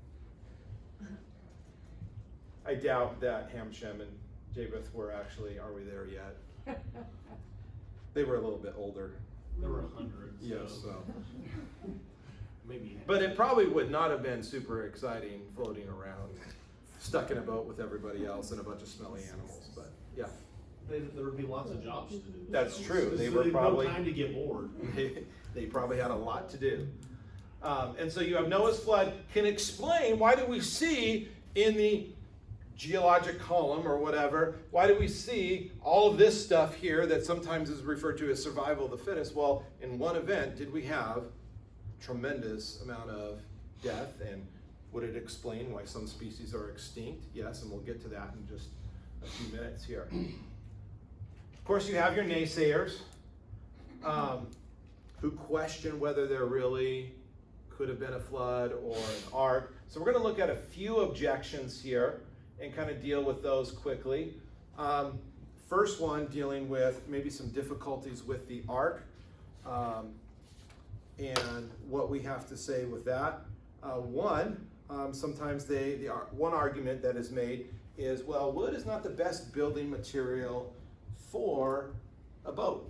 Speaker 1: I doubt that Ham, Shem, and Japheth were actually, are we there yet? They were a little bit older.
Speaker 3: There were hundreds.
Speaker 1: Yes, so.
Speaker 3: Maybe.
Speaker 1: But it probably would not have been super exciting floating around, stuck in a boat with everybody else and a bunch of smelly animals, but yeah.
Speaker 3: There would be lots of jobs to do.
Speaker 1: That's
Speaker 3: so
Speaker 1: true. They were
Speaker 3: no
Speaker 1: probably
Speaker 3: time to get bored.
Speaker 1: they probably had a lot to do. And so you have Noah's flood can explain why do we see in the geologic column or whatever, why do we see all of this stuff here that sometimes is referred to as survival of the fittest? Well, in one event, did we have a tremendous amount of death, and would it explain why some species are extinct? Yes, and we'll get to that in just a few minutes here. Of course, you have your naysayers who question whether there really could have been a flood or an ark. So we're going to look at a few objections here and kind of deal with those quickly. First one, dealing with maybe some difficulties with the ark and what we have to say with that. Sometimes one argument that is made is, well, wood is not the best building material for a boat.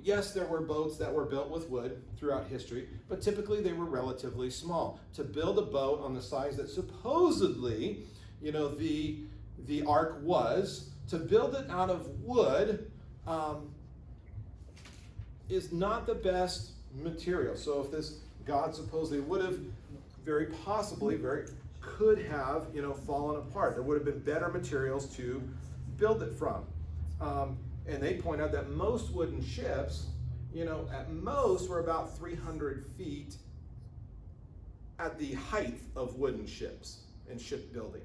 Speaker 1: Yes, there were boats that were built with wood throughout history, but typically they were relatively small. To build a boat on the size that supposedly, the ark was, to build it out of wood is not the best material. So if this God supposedly would have very possibly, could have, fallen apart. There would have been better materials to build it from. And they point out that most wooden ships, at most were about 300 feet at the height of wooden ships and shipbuilding.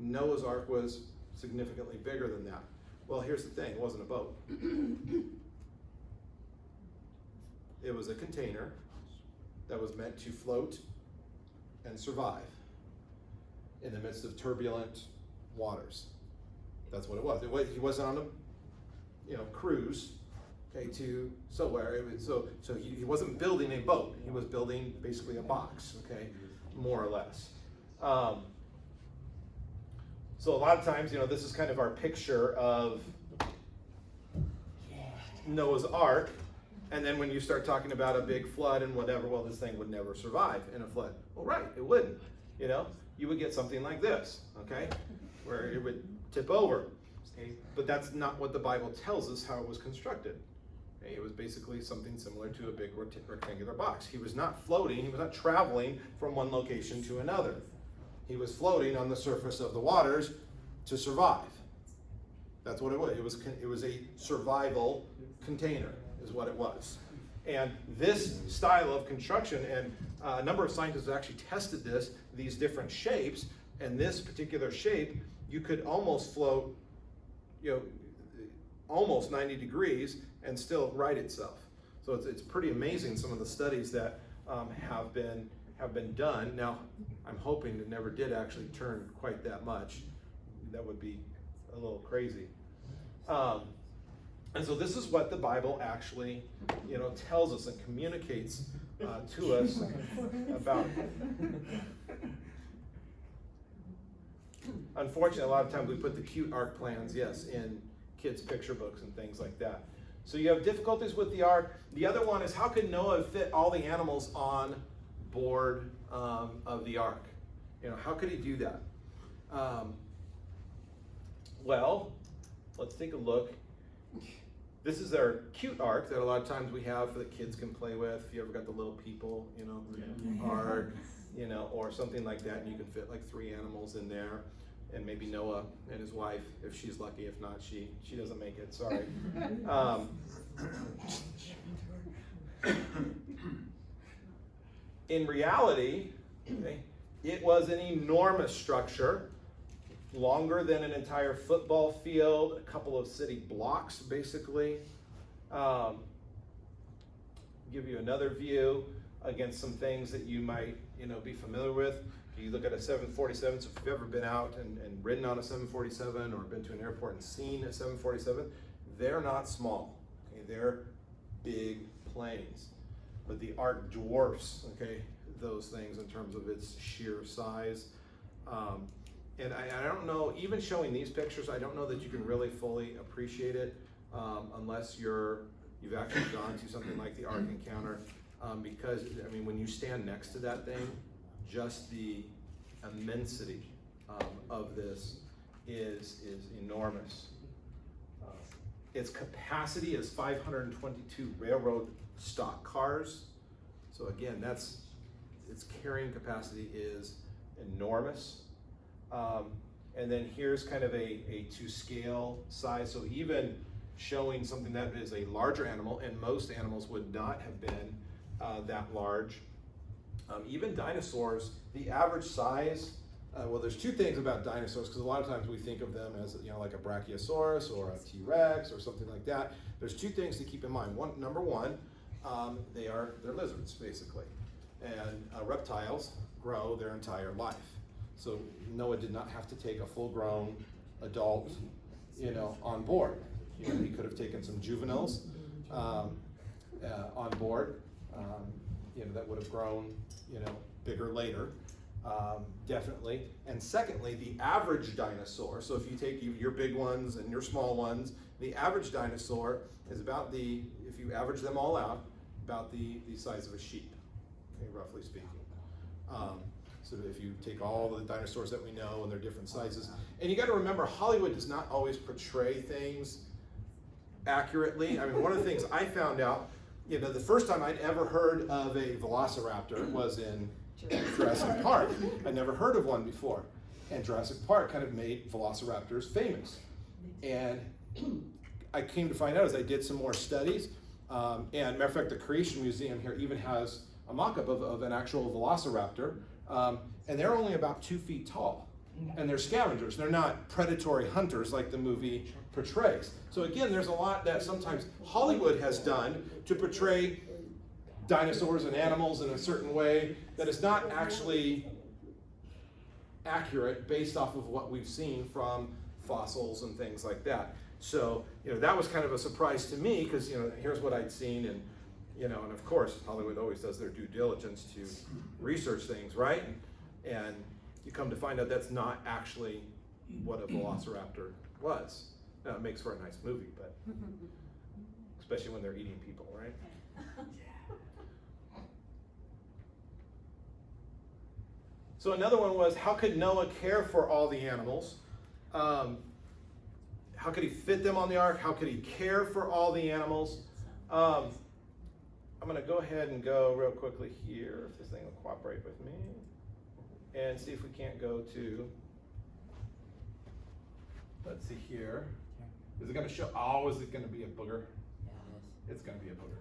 Speaker 1: Noah's Ark was significantly bigger than that. Well, here's the thing, it wasn't a boat. It was a container that was meant to float and survive in the midst of turbulent waters. That's what it was. He wasn't on a cruise, to somewhere. So he wasn't building a boat. He was building basically a box, more or less. So a lot of times, this is kind of our picture of Noah's Ark. And then when you start talking about a big flood and whatever, well, this thing would never survive in a flood. Well, right, it wouldn't. You would get something like this, where it would tip over. But that's not what the Bible tells us how it was constructed. It was basically something similar to a big rectangular box. He was not floating, he was not traveling from one location to another. He was floating on the surface of the waters to survive. That's what it was. It was a survival container, is what it was. And this style of construction, and a number of scientists have actually tested these different shapes, and this particular shape, you could almost float almost 90 degrees and still right itself. So it's pretty amazing, some of the studies that have been done. Now, I'm hoping it never did actually turn quite that much. That would be a little crazy. And so this is what the Bible actually, tells us and communicates to us about. Unfortunately, a lot of times we put the cute ark plans, in kids' picture books and things like that. So you have difficulties with the ark. The other one is, how could Noah fit all the animals on board of the ark? How could he do that? Well, let's take a look. This is our cute ark that a lot of times we have that kids can play with. If you ever got the little people, ark, or something like that, and you can fit like 3 animals in there. And maybe Noah and his wife, if she's lucky. If not, she doesn't make it, sorry. In reality, it was an enormous structure longer than an entire football field, a couple of city blocks basically. Give you another view against some things that you might be familiar with. You look at a 747, so if you've ever been out and ridden on a 747 or been to an airport and seen a 747, they're not small, okay? They're big planes. But the Ark dwarfs, okay, those things in terms of its sheer size. And I don't know, even showing these pictures, I don't know that you can really fully appreciate it unless you've actually gone to something like the Ark Encounter, because I mean, when you stand next to that thing, just the immensity of this is enormous. Its capacity is 522 railroad stock cars. So again, its carrying capacity is enormous. And then here's kind of a to scale size. So even showing something that is a larger animal, and most animals would not have been that large. Even dinosaurs, the average size, well, there's two things about dinosaurs, because a lot of times we think of them as like a Brachiosaurus or a T-Rex or something like that. There's two things to keep in mind. Number one, they're lizards basically, and reptiles grow their entire life. So Noah did not have to take a full-grown adult, on board. He could have taken some juveniles on board, that would have grown, bigger later, definitely. And secondly, the average dinosaur, so if you take your big ones and your small ones, the average dinosaur is about if you average them all out, about the size of a sheep, okay, roughly speaking. So if you take all the dinosaurs that we know and their different sizes, and you got to remember, Hollywood does not always portray things accurately. I mean, one of the things I found out, the first time I'd ever heard of a velociraptor was in Jurassic Park. I'd never heard of one before. And Jurassic Park kind of made velociraptors famous. And I came to find out as I did some more studies, and matter of fact, the Creation Museum here even has a mock-up of an actual velociraptor, and they're only about 2 feet tall. And they're scavengers. They're not predatory hunters like the movie portrays. So again, there's a lot that sometimes Hollywood has done to portray dinosaurs and animals in a certain way that is not actually accurate based off of what we've seen from fossils and things like that. So, that was kind of a surprise to me, because, here's what I'd seen, and, and of course, Hollywood always does their due diligence to research things, right? And you come to find out that's not actually what a velociraptor was. Now, it makes for a nice movie, but especially when they're eating people, right? So another one was, how could Noah care for all the animals? How could he fit them on the ark? How could he care for all the animals? I'm going to go ahead and go real quickly here, if this thing will cooperate with me, and see if we can't go to, let's see here. Is it going to show, is it going to be a booger?
Speaker 4: Yeah, it is.
Speaker 1: It's going to be a booger.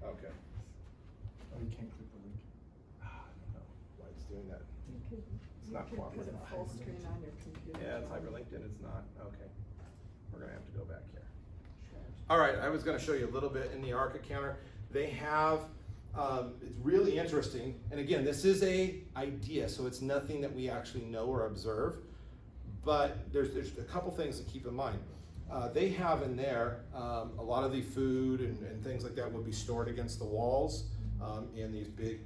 Speaker 1: Okay.
Speaker 2: Oh, you can't click the link.
Speaker 1: I don't know why it's doing that. It's not
Speaker 5: Is
Speaker 1: cooperating.
Speaker 5: it full screen on your computer?
Speaker 1: Yeah, it's hyperlinked and it's not. Okay. We're going to have to go back here. All right, I was going to show you a little bit in the Ark Encounter. They have, it's really interesting. And again, this is a idea, so it's nothing that we actually know or observe. But there's a couple things to keep in mind. They have in there, a lot of the food and things like that will be stored against the walls in these big,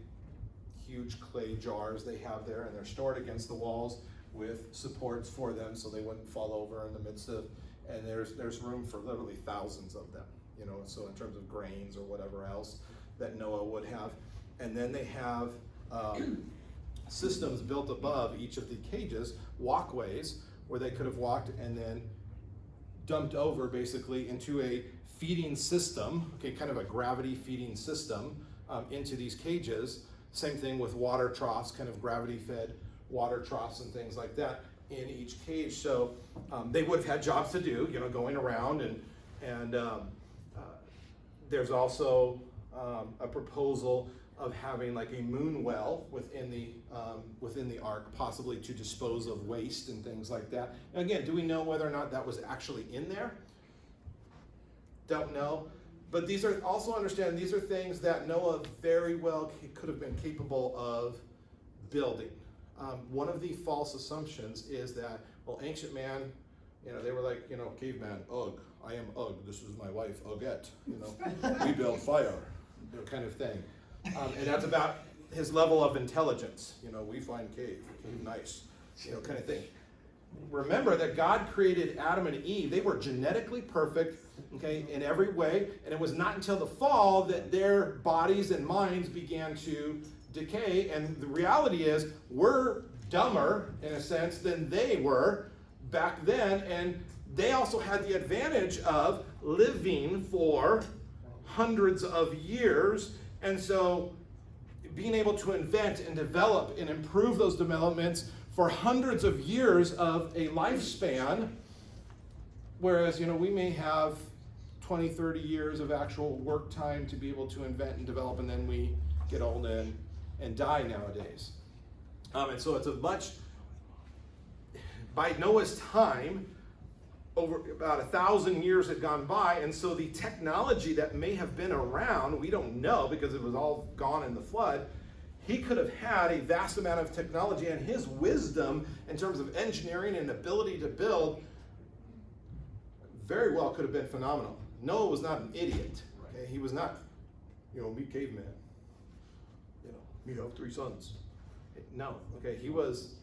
Speaker 1: huge clay jars they have there, and they're stored against the walls with supports for them so they wouldn't fall over in the midst of, and there's room for literally thousands of them, so in terms of grains or whatever else that Noah would have. And then they have systems built above each of the cages, walkways, where they could have walked and then dumped over basically into a feeding system, okay, kind of a gravity feeding system into these cages. Same thing with water troughs, kind of gravity fed water troughs and things like that in each cage. So they would have had jobs to do, going around, and there's also a proposal of having like a moon well within the ark, possibly to dispose of waste and things like that. And again, do we know whether or not that was actually in there? Don't know. But these are also understand these are things that Noah very well could have been capable of building. One of the false assumptions is that, well, ancient man, they were like, caveman, Ugh, I am Ugh, this is my wife, Uggette, we build fire, kind of thing. And that's about his level of intelligence. We find cave nice, kind of thing. Remember that God created Adam and Eve. They were genetically perfect, okay, in every way. And it was not until the fall that their bodies and minds began to decay. And the reality is, we're dumber, in a sense, than they were back then. And they also had the advantage of living for hundreds of years. And so being able to invent and develop and improve those developments for hundreds of years of a lifespan, whereas, we may have 20, 30 years of actual work time to be able to invent and develop, and then we get old and die nowadays. And so it's by Noah's time, over about 1,000 years had gone by, and so the technology that may have been around, we don't know because it was all gone in the flood. He could have had a vast amount of technology, and his wisdom in terms of engineering and ability to build very well could have been phenomenal. Noah was not an idiot. Okay? He was not, me caveman. Me have 3 sons. No, okay, he was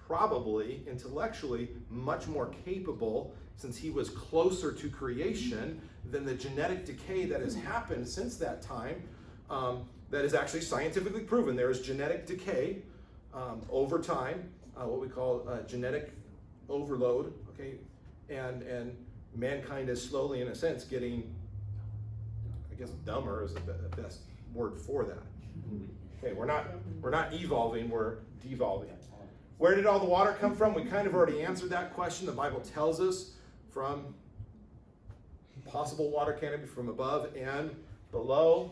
Speaker 1: probably intellectually much more capable, since he was closer to creation than the genetic decay that has happened since that time. That is actually scientifically proven. There is genetic decay over time, what we call genetic overload, okay? And mankind is slowly, in a sense, getting, I guess, dumber is the best word for that. Okay, we're not evolving, we're devolving. Where did all the water come from? We kind of already answered that question. The Bible tells us from possible water canopy from above and below.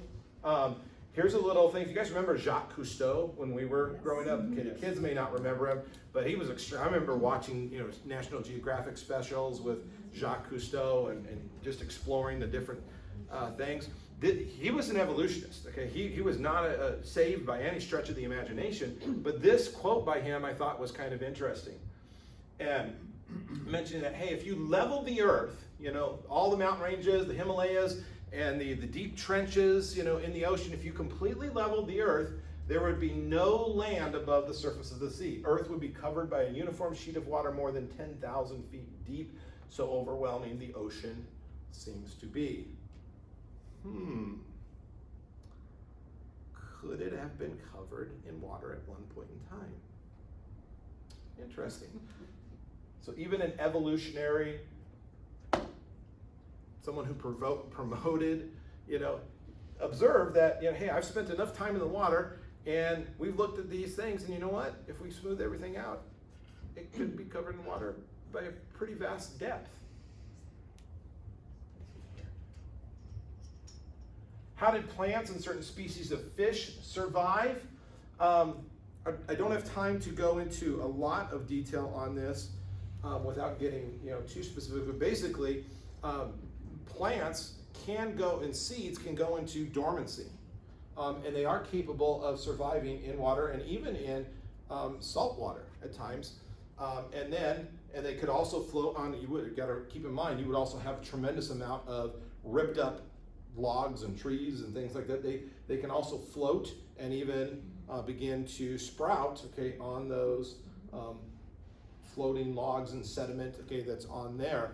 Speaker 1: Here's a little thing. If you guys remember Jacques Cousteau when we were growing up, okay, the kids may not remember him, but he was extreme. I remember watching National Geographic specials with Jacques Cousteau and just exploring the different things. He was an evolutionist. Okay, he was not saved by any stretch of the imagination. But this quote by him I thought was kind of interesting, and mentioning that, hey, if you level the earth, all the mountain ranges, the Himalayas, and the deep trenches, in the ocean, if you completely leveled the earth, there would be no land above the surface of the sea. Earth would be covered by a uniform sheet of water more than 10,000 feet deep, so overwhelming the ocean seems to be. Could it have been covered in water at one point in time? Interesting. So even an evolutionary, someone who promoted, observed that, hey, I've spent enough time in the water, and we've looked at these things, and you know what? If we smooth everything out, it could be covered in water by a pretty vast depth. How did plants and certain species of fish survive? I don't have time to go into a lot of detail on this without getting too specific. But basically, plants and seeds can go into dormancy, and they are capable of surviving in water and even in salt water at times. And they could also float on. You got to keep in mind, you would also have a tremendous amount of ripped up logs and trees and things like that. They can also float and even begin to sprout, okay, on those floating logs and sediment, okay, that's on there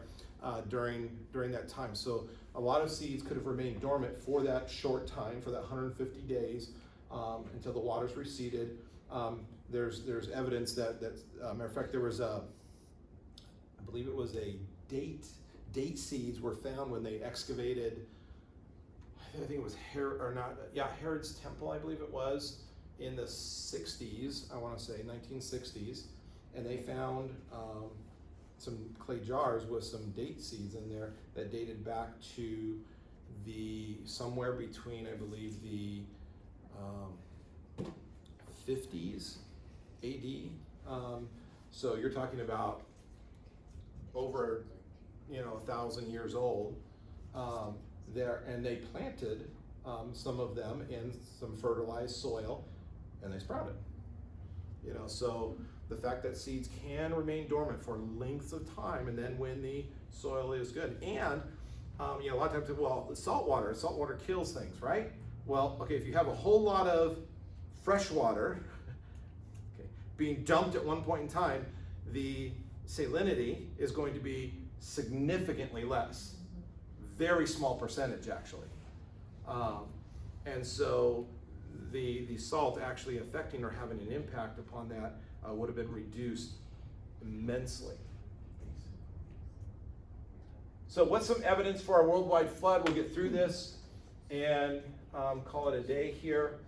Speaker 1: during that time. So a lot of seeds could have remained dormant for that short time, for that 150 days until the waters receded. There's evidence that matter of fact, there was I believe it was a date seeds were found when they excavated, I think it was Herod's temple, I believe it was, in the 60s, I want to say 1960s, and they found some clay jars with some date seeds in there that dated back to somewhere between, I believe, the 50s AD. So you're talking about over, 1,000 years old there, and they planted some of them in some fertilized soil, and they sprouted. So the fact that seeds can remain dormant for lengths of time, and then when the soil is good, and a lot of times, well, salt water kills things, right? Well, okay, if you have a whole lot of fresh water being dumped at one point in time, the salinity is going to be significantly less. Very small percentage, actually. And so the salt actually affecting or having an impact upon that would have been reduced immensely. So what's some evidence for a worldwide flood? We'll get through this and call it a day here.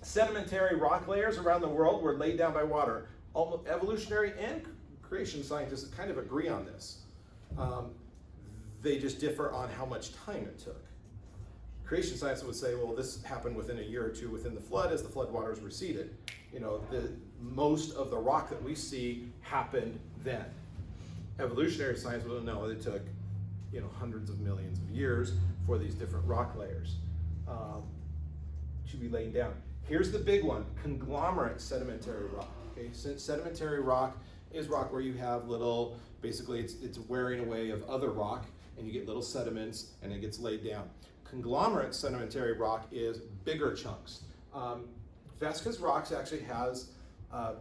Speaker 1: Sedimentary rock layers around the world were laid down by water. Almost evolutionary and creation scientists kind of agree on this. They just differ on how much time it took. Creation scientists would say, well, this happened within a year or two within the flood as the flood waters receded. Most of the rock that we see happened then. Evolutionary science will know it took, hundreds of millions of years for these different rock layers to be laid down. Here's the big one: conglomerate sedimentary rock. Okay, since sedimentary rock is rock where you have little, basically it's wearing away of other rock, and you get little sediments, and it gets laid down. Conglomerate sedimentary rock is bigger chunks. Vasquez Rocks actually has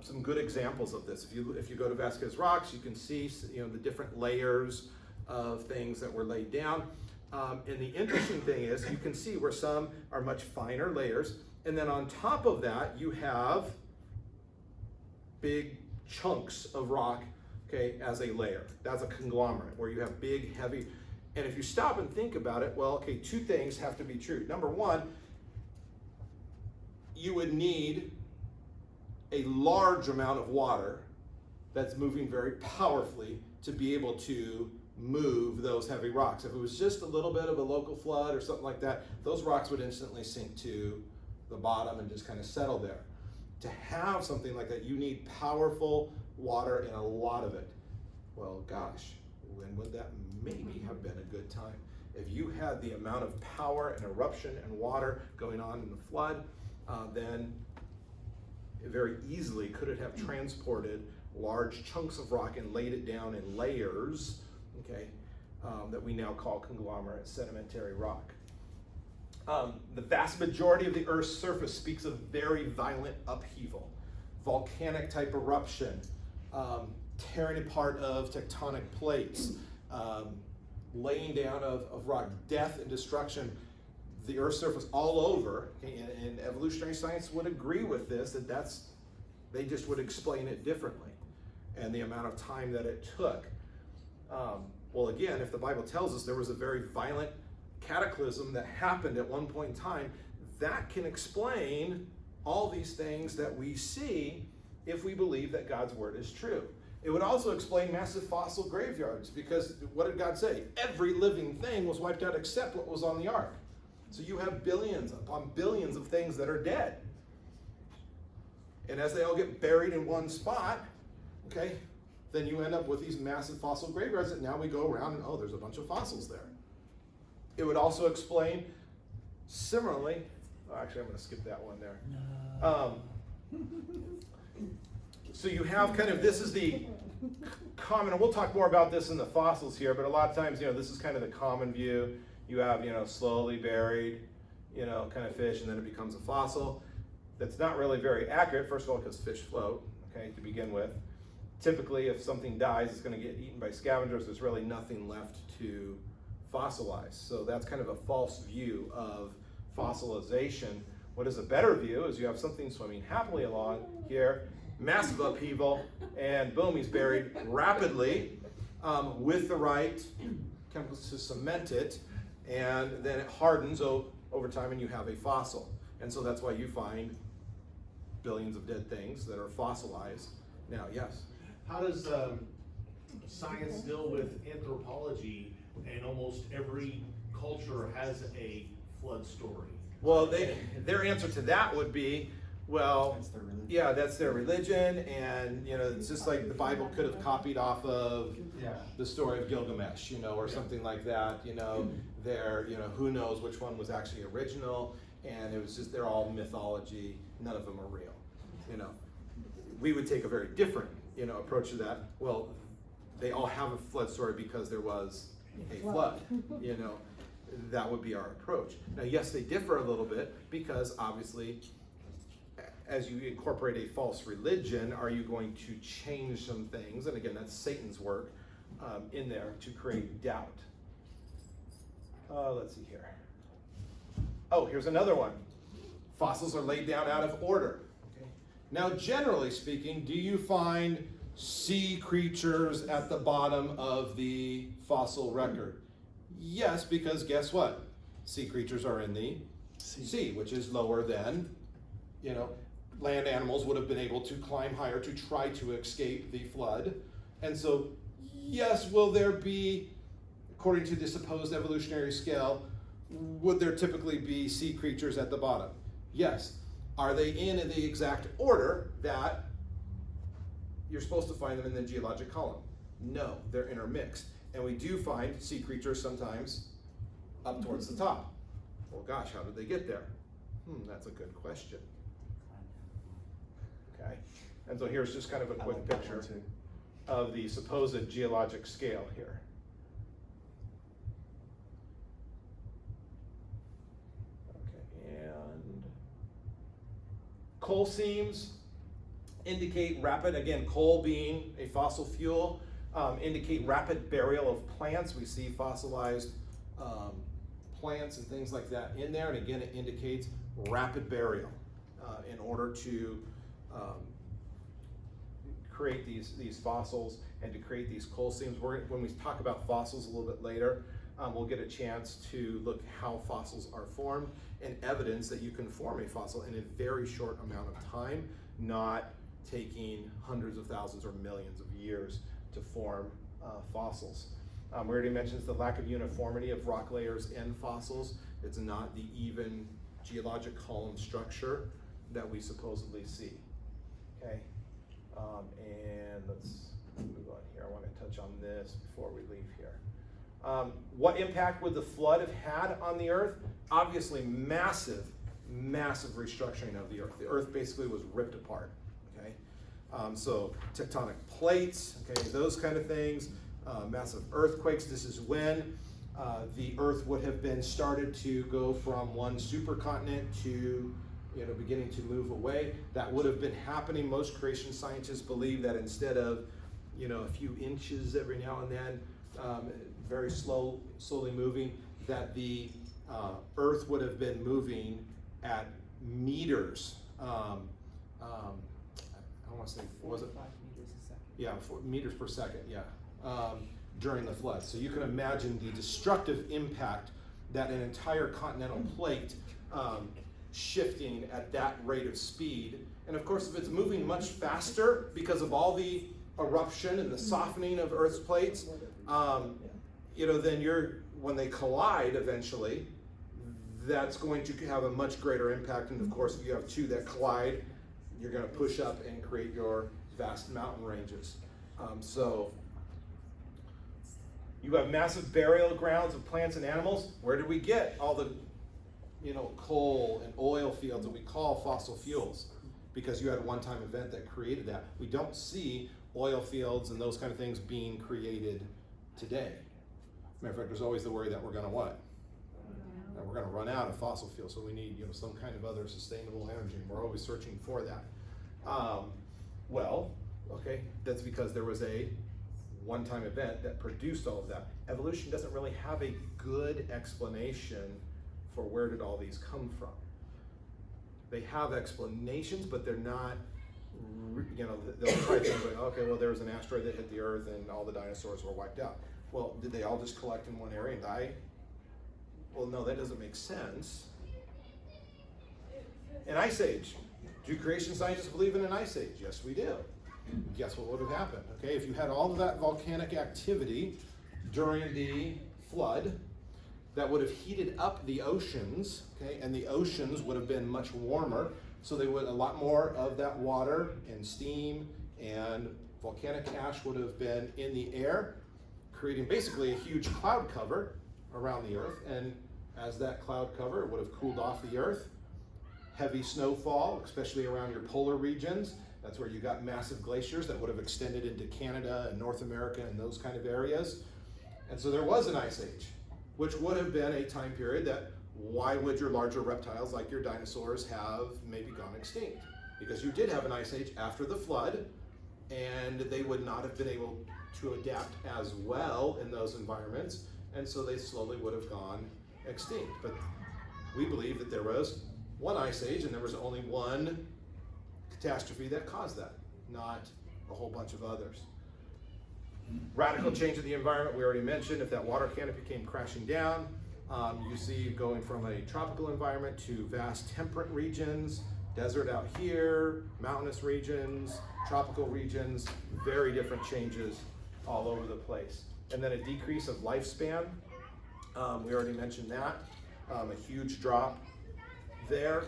Speaker 1: some good examples of this. If you go to Vasquez Rocks, you can see the different layers of things that were laid down. And the interesting thing is you can see where some are much finer layers, and then on top of that you have big chunks of rock, okay, as a layer. That's a conglomerate where you have big, heavy. And if you stop and think about it, well, okay, two things have to be true. Number one, you would need a large amount of water that's moving very powerfully to be able to move those heavy rocks. If it was just a little bit of a local flood or something like that, those rocks would instantly sink to the bottom and just kind of settle there. To have something like that, you need powerful water and a lot of it. Well, gosh, when would that maybe have been a good time? If you had the amount of power and eruption and water going on in the flood, then it very easily could it have transported large chunks of rock and laid it down in layers, okay, that we now call conglomerate sedimentary rock. The vast majority of the Earth's surface speaks of very violent upheaval, volcanic type eruption, tearing apart of tectonic plates, laying down of rock, death and destruction. The Earth's surface all over, okay, and evolutionary science would agree with this, they just would explain it differently, and the amount of time that it took. Well, again, if the Bible tells us there was a very violent cataclysm that happened at one point in time, that can explain all these things that we see if we believe that God's word is true. It would also explain massive fossil graveyards, because what did God say? Every living thing was wiped out except what was on the ark. So you have billions upon billions of things that are dead. And as they all get buried in one spot, okay, then you end up with these massive fossil graveyards that now we go around and, oh, there's a bunch of fossils there. It would also explain, similarly, actually I'm going to skip that one there. So you have kind of, this is the common, and we'll talk more about this in the fossils here, but a lot of times, this is kind of the common view. You have, slowly buried, kind of fish, and then it becomes a fossil. That's not really very accurate, first of all, because fish float, okay, to begin with. Typically, if something dies, it's going to get eaten by scavengers. There's really nothing left to fossilize. So that's kind of a false view of fossilization. What is a better view is you have something swimming happily along here, massive upheaval, and boom, he's buried rapidly with the right chemicals to cement it, and then it hardens over time and you have a fossil. And so that's why you find billions of dead things that are fossilized. Now, yes?
Speaker 3: How does science deal with anthropology, and almost every culture has a flood story?
Speaker 1: Well, their answer to that would be, well,
Speaker 2: That's their religion.
Speaker 1: yeah, that's their religion, and you know, it's just like the Bible could have copied off of
Speaker 2: Yeah.
Speaker 1: the story of Gilgamesh, you know, or something like that, you know, who knows which one was actually original, and it was just, they're all mythology, none of them are real, you know. We would take a very different, you know, approach to that. Well, they all have a flood story because there was a flood, you know. That would be our approach. Now, yes, they differ a little bit because obviously, as you incorporate a false religion, are you going to change some things? And again, that's Satan's work in there to create doubt. Let's see here. Oh, here's another one. Fossils are laid down out of order. Okay. Now, generally speaking, do you find sea creatures at the bottom of the fossil record? Yes, because guess what? Sea creatures are in the sea, which is lower than, you know, land animals would have been able to climb higher to try to escape the flood. And so, yes, will there be, according to the supposed evolutionary scale, would there typically be sea creatures at the bottom? Yes. Are they in the exact order that you're supposed to find them in the geologic column? No, they're intermixed. And we do find sea creatures sometimes up towards the top. Well, gosh, how did they get there? That's a good question. Okay, and so here's just kind of a
Speaker 2: I
Speaker 1: quick
Speaker 2: like that
Speaker 1: picture
Speaker 2: one too.
Speaker 1: of the supposed geologic scale here. Okay, and coal seams indicate rapid, again, coal being a fossil fuel, indicate rapid burial of plants. We see fossilized plants and things like that in there, and again, it indicates rapid burial in order to create these fossils and to create these coal seams. When we talk about fossils a little bit later, we'll get a chance to look how fossils are formed and evidence that you can form a fossil in a very short amount of time, not taking hundreds of thousands or millions of years to form fossils. We already mentioned the lack of uniformity of rock layers in fossils. It's not the even geologic column structure that we supposedly see. Okay, and let's move on here. I want to touch on this before we leave here. What impact would the flood have had on the Earth? Obviously, massive restructuring of the Earth. The Earth basically was ripped apart. Okay, so tectonic plates, okay, those kind of things, massive earthquakes. This is when the Earth would have been started to go from one supercontinent to, you know, beginning to move away. That would have been happening. Most creation scientists believe that instead of, you know, a few inches every now and then, very slowly moving, that the Earth would have been moving at meters. I want to say, was it?
Speaker 4: 5 meters a second.
Speaker 1: Yeah, 4 meters per second, yeah, during the flood. So you can imagine the destructive impact that an entire continental plate shifting at that rate of speed. And of course, if it's moving much faster because of all the eruption and the softening of Earth's plates, you know, then when they collide eventually, that's going to have a much greater impact. And of course, if you have two that collide, you're going to push up and create your vast mountain ranges. So you have massive burial grounds of plants and animals. Where did we get all the, you know, coal and oil fields that we call fossil fuels? Because you had a one-time event that created that. We don't see oil fields and those kind of things being created today. Matter of fact, there's always the worry that we're going to what? That we're going to run out of fossil fuels, so we need, you know, some kind of other sustainable energy. We're always searching for that. Well, okay, that's because there was a one-time event that produced all of that. Evolution doesn't really have a good explanation for where did all these come from. They have explanations, but they're not, you know, they'll try things like, okay, well, there was an asteroid that hit the Earth and all the dinosaurs were wiped out. Well, did they all just collect in one area and die? Well, no, that doesn't make sense. An ice age. Do creation scientists believe in an ice age? Yes, we do. Guess what would have happened? Okay, if you had all of that volcanic activity during the flood, that would have heated up the oceans, okay, and the oceans would have been much warmer, so they would, a lot more of that water and steam and volcanic ash would have been in the air, creating basically a huge cloud cover around the Earth, and as that cloud cover would have cooled off the Earth, heavy snowfall, especially around your polar regions. That's where you got massive glaciers that would have extended into Canada and North America and those kind of areas. And so there was an ice age, which would have been a time period that why would your larger reptiles like your dinosaurs have maybe gone extinct? Because you did have an ice age after the flood, and they would not have been able to adapt as well in those environments, and so they slowly would have gone extinct. But we believe that there was one ice age and there was only one catastrophe that caused that, not a whole bunch of others. Radical change of the environment, we already mentioned. If that water canopy came crashing down, you see going from a tropical environment to vast temperate regions, desert out here, mountainous regions, tropical regions, very different changes all over the place. And then a decrease of lifespan, we already mentioned that, a huge drop there.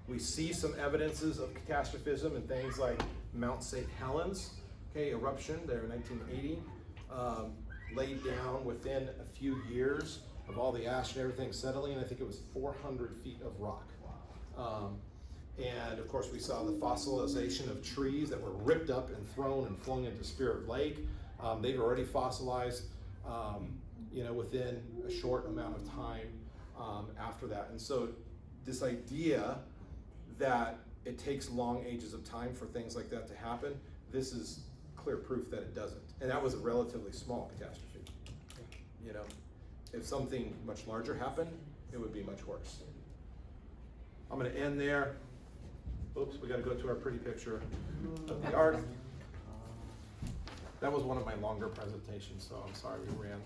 Speaker 1: We see some evidences of catastrophism in things like Mount St. Helens, okay, eruption there in 1980, laid down within a few years of all the ash and everything settling. I think it was 400 feet of rock. And of course we saw the fossilization of trees that were ripped up and thrown and flung into Spirit Lake. They've already fossilized, within a short amount of time after that. And so this idea that it takes long ages of time for things like that to happen, this is clear proof that it doesn't. And that was a relatively small catastrophe. If something much larger happened, it would be much worse. I'm gonna end there. Oops, we gotta go to our pretty picture of the art. That was one of my longer presentations, so I'm sorry we ran.